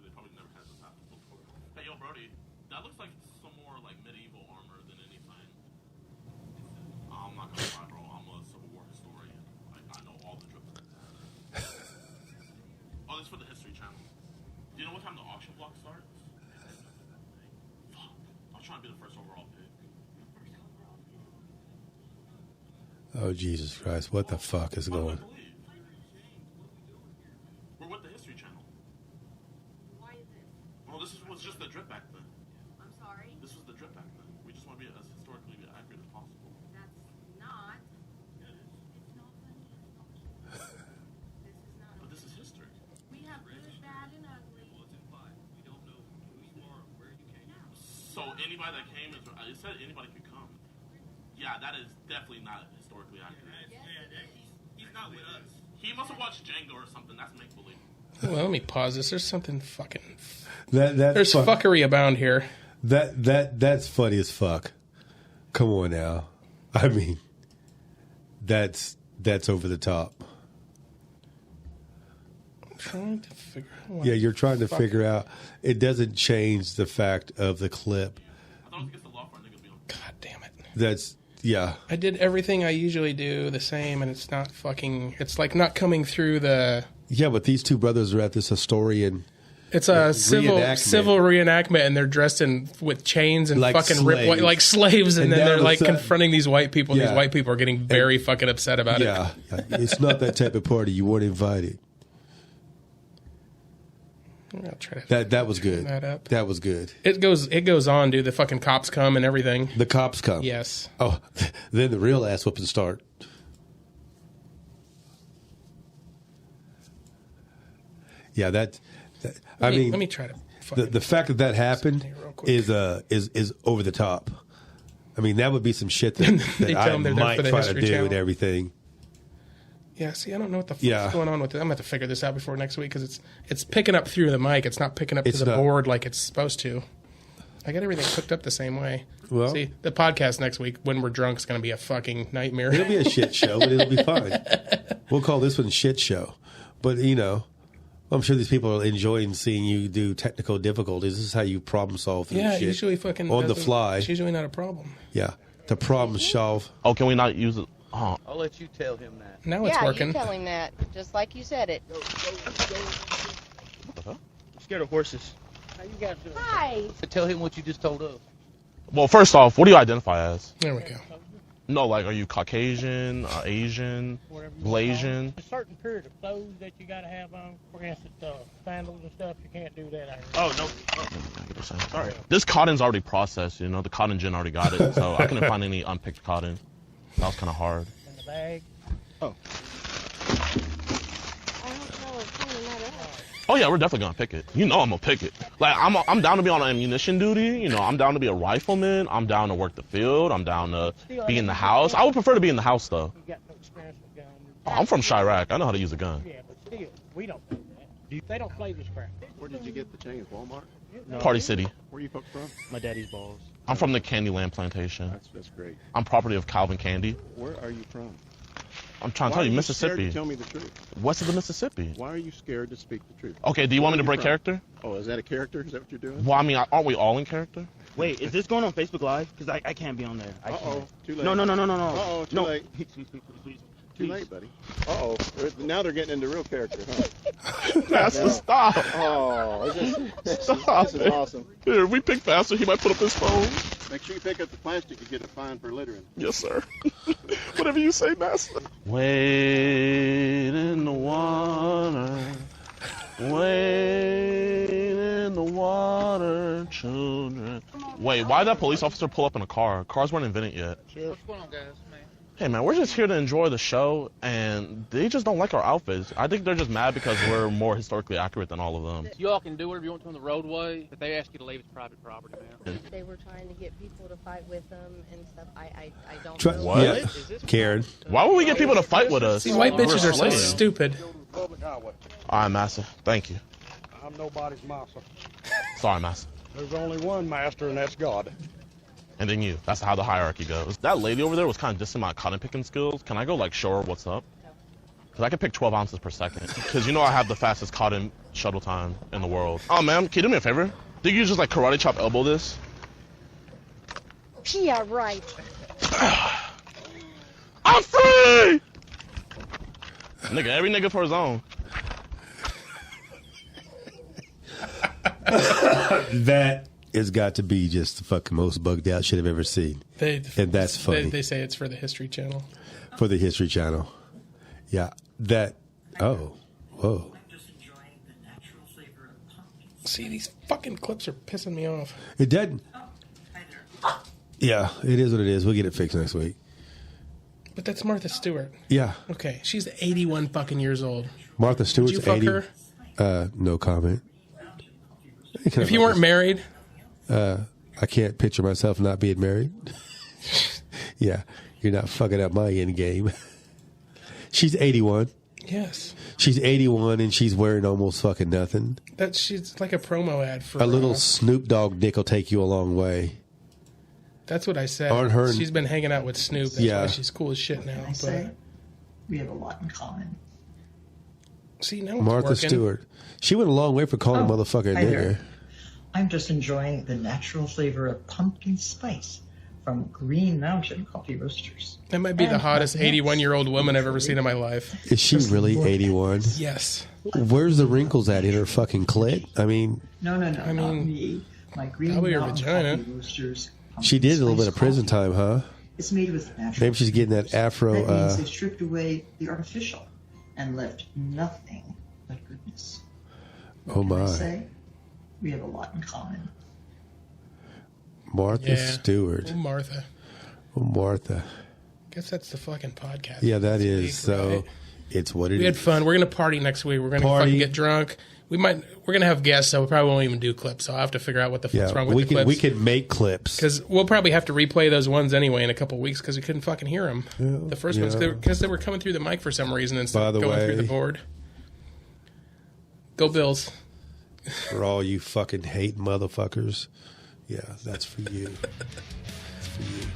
S7: They probably never had this happen before. Hey, yo, Brody, that looks like some more like medieval armor than anything. I'm not gonna lie, bro. I'm a Civil War historian. Like, I know all the drips. Oh, this is for the History Channel. Do you know what time the auction block starts? Fuck. I was trying to be the first overall pick.
S3: Oh, Jesus Christ. What the fuck is going?
S7: We're with the History Channel.
S6: Why is this?
S7: Well, this was just the drip back then.
S6: I'm sorry.
S7: This was the drip back then. We just want to be as historically accurate as possible.
S6: That's not. It's not funny. This is not.
S7: But this is history.
S6: We have good, bad, and ugly.
S7: So anybody that came, it said anybody could come. Yeah, that is definitely not historically accurate. He's not with us. He must have watched Django or something. That's make-believe.
S2: Well, let me pause this. There's something fucking...
S3: That's
S2: There's fuckery abound here.
S3: That's funny as fuck. Come on now. I mean, that's over the top.
S2: I'm trying to figure out...
S3: Yeah, you're trying to figure out. It doesn't change the fact of the clip.
S7: I thought it was against the law for a nigga to be on.
S2: God damn it.
S3: That's, yeah.
S2: I did everything I usually do the same, and it's not fucking... It's like not coming through the...
S3: Yeah, but these two brothers are at this historian.
S2: It's a
S3: Reenactment.
S2: civil reenactment, and they're dressed in with chains and
S3: Like
S2: fucking
S3: slaves.
S2: like slaves, and
S3: And
S2: then
S3: now
S2: they're
S3: all of a
S2: like
S3: sudden-
S2: confronting these white people. And
S3: Yeah.
S2: these white people are getting very fucking upset about
S3: Yeah,
S2: it.
S3: it's not that type of party. You weren't invited.
S2: I'll try to
S3: That was good.
S2: that up.
S3: That was good.
S2: It goes on, dude. The fucking cops come and everything.
S3: The cops come.
S2: Yes.
S3: Oh, then the real ass whooping start. Yeah, I mean,
S2: let me try to. Fucking,
S3: the fact that happened
S2: Here real quick.
S3: is over the top. I mean, that would be some shit that
S2: They tell
S3: I
S2: them they're there
S3: might
S2: for the
S3: try to
S2: History
S3: do
S2: Channel.
S3: and everything.
S2: Yeah, see, I don't know what the fuck's
S3: Yeah.
S2: going on with it. I'm going to have to figure this out before next week because it's picking up through the mic. It's not picking up
S3: It's
S2: to the
S3: not.
S2: board like it's supposed to. I got everything hooked up the same way.
S3: Well-
S2: see, the podcast next week when we're drunk is going to be a fucking nightmare.
S3: It'll be a shit show, but it'll be fine. We'll call this one shit show. But, you know, I'm sure these people are enjoying seeing you do technical difficulties. This is how you problem solve through
S2: yeah,
S3: shit.
S2: usually fucking
S3: on the
S2: doesn't-
S3: fly.
S2: It's usually not a problem.
S3: Yeah, the problem solve.
S7: Oh, can we not use it? Oh,
S8: I'll let you tell him that.
S2: Now it's
S9: Yeah,
S2: working.
S9: you tell him that, just like you said it.
S8: I'm scared of horses.
S9: How you guys doing? Hi.
S8: Tell him what you just told us.
S7: well, first off, what do you identify as?
S2: There we go.
S7: No, like, are you Caucasian, Asian, Blasian?
S10: A certain period of clothes that you got to have on. For instance, sandals and stuff, you can't do that.
S7: Oh, no. Sorry. This cotton's already processed, you know. The cotton gin already got it, so I couldn't find any unpicked cotton. That was kind of hard.
S10: In the bag.
S9: I don't know if cleaning that up.
S7: Oh, yeah, we're definitely going to pick it. You know I'm going to pick it. Like, I'm down to be on ammunition duty. You know, I'm down to be a rifleman. I'm down to work the field. I'm down to be in the house. I would prefer to be in the house, though.
S10: You got no experience with guns.
S7: Oh, I'm from Chirac. I know how to use a gun.
S10: Yeah, but still, we don't do that. They don't play this crap.
S11: Where did you get the chains? Walmart?
S10: No.
S7: Party City.
S11: Where you folks from?
S10: My daddy's balls.
S7: I'm from the Candyland Plantation.
S11: That's great.
S7: I'm property of Calvin Candy.
S11: Where are you from?
S7: I'm trying to
S11: Why
S7: tell you,
S11: are you
S7: Mississippi.
S11: scared to tell me the truth?
S7: West of the Mississippi.
S11: Why are you scared to speak the truth?
S7: Okay, do you want me to
S11: Where are
S7: break
S11: you
S7: character?
S11: from? Oh, is that a character? Is that what you're doing?
S7: Well, I mean, aren't we all in character?
S8: Wait, is this going on Facebook Live? Because I can't be on there. I
S11: Uh-oh,
S8: can't.
S11: too late.
S8: No.
S11: Uh-oh, too
S8: no.
S11: late.
S8: Please.
S11: Too late, buddy. Uh-oh. Now they're getting into real character, huh?
S7: Faster, stop.
S11: Oh, this
S7: Stop.
S11: is awesome.
S7: Here, if we pick faster, he might put up his phone.
S11: Make sure you pick up the plastic. You get a fine for littering.
S7: Yes, sir. Whatever you say, master. Wade in the water. Wait, why did that police officer pull up in a car? Cars weren't invented yet.
S10: What's going on, guys?
S7: Hey, man, we're just here to enjoy the show, and they just don't like our outfits. I think they're just mad because we're more historically accurate than all of them.
S10: You all can do whatever you want to on the roadway, but they ask you to leave it's private property, man.
S9: They were trying to get people to fight with them and stuff. I don't know.
S7: What?
S3: Yeah. Karen.
S7: Why would we get people to fight with us?
S2: See, white
S7: We're
S2: bitches are so
S7: slaves.
S2: stupid.
S7: All right, Master. Thank you.
S12: I'm nobody's master.
S7: Sorry, Master.
S12: There's only one master, and that's God.
S7: And then you. That's how the hierarchy goes. That lady over there was kind of dissing my cotton picking skills. Can I go, like, show her what's up? Because I can pick 12 ounces per second. Because you know I have the fastest cotton shuttle time in the world. Oh, ma'am, can you do me a favor? Think you just, like, karate chop elbow this?
S9: Yeah, right.
S7: I'm free! Nigga, every nigga for his own.
S3: That has got to be just the fucking most bugged out shit I've ever seen. And that's funny.
S2: They say it's for the History Channel.
S3: For the History Channel. Yeah. That. Oh. Whoa.
S2: See, these fucking clips are pissing me off.
S3: It doesn't. Yeah, it is what it is. We'll get it fixed next week.
S2: But that's Martha Stewart.
S3: Yeah.
S2: Okay, she's 81 fucking years old.
S3: Martha Stewart's
S2: Would you fuck
S3: 80.
S2: her?
S3: No comment.
S2: If you weren't married?
S3: I can't picture myself not being married. Yeah, you're not fucking up my end game. She's 81.
S2: Yes.
S3: She's 81 and she's wearing almost fucking nothing.
S2: She's like a promo ad for
S3: A little Snoop Dogg dick will take you a long way.
S2: That's what I said.
S3: Aren't her-
S2: She's been hanging out with Snoop. That's
S3: Yeah.
S2: why she's cool as shit now.
S13: I say we have a lot in common.
S2: See, now it's
S3: Martha
S2: working.
S3: Stewart. She went a long way for calling a motherfucker a
S13: hi there.
S3: nigger.
S13: I'm just enjoying the natural flavor of pumpkin spice from Green Mountain Coffee Roasters.
S2: That might be the
S13: And
S2: hottest
S13: up next,
S2: 81-year-old woman I've ever seen in my life.
S3: Is she really 81?
S2: Yes.
S3: Where's the wrinkles at in her fucking clit? I mean,
S13: No, not
S2: mean,
S13: me. My Green
S2: probably her
S13: Mountain
S2: vagina.
S13: Coffee Roasters.
S3: she did a little bit of prison time, huh?
S13: It's made with natural.
S3: Maybe she's getting that afro.
S13: That means they stripped away the artificial and left nothing but goodness.
S3: Oh
S13: Can I
S3: my.
S13: say we have a lot in common.
S3: Martha
S2: Yeah.
S3: Stewart.
S2: Oh, Martha.
S3: Oh, Martha.
S2: Guess that's the fucking podcast.
S3: Yeah, that
S2: this
S3: is.
S2: week,
S3: So
S2: right?
S3: it's what it is.
S2: We had fun. We're gonna party next week. We're gonna
S3: Party.
S2: fucking get drunk. We're gonna have guests, so we probably won't even do clips. So I'll have to figure out what the fuck's
S3: Yeah,
S2: wrong with the
S3: we
S2: clips.
S3: can make clips.
S2: Because we'll probably have to replay those ones anyway in a couple weeks because we couldn't fucking hear them. The first ones
S3: yeah.
S2: because they were coming through the mic for some reason instead
S3: By
S2: of
S3: the
S2: going through the
S3: way-
S2: board. Go Bills.
S3: For all you fucking hate motherfuckers. Yeah, that's for you. That's for you.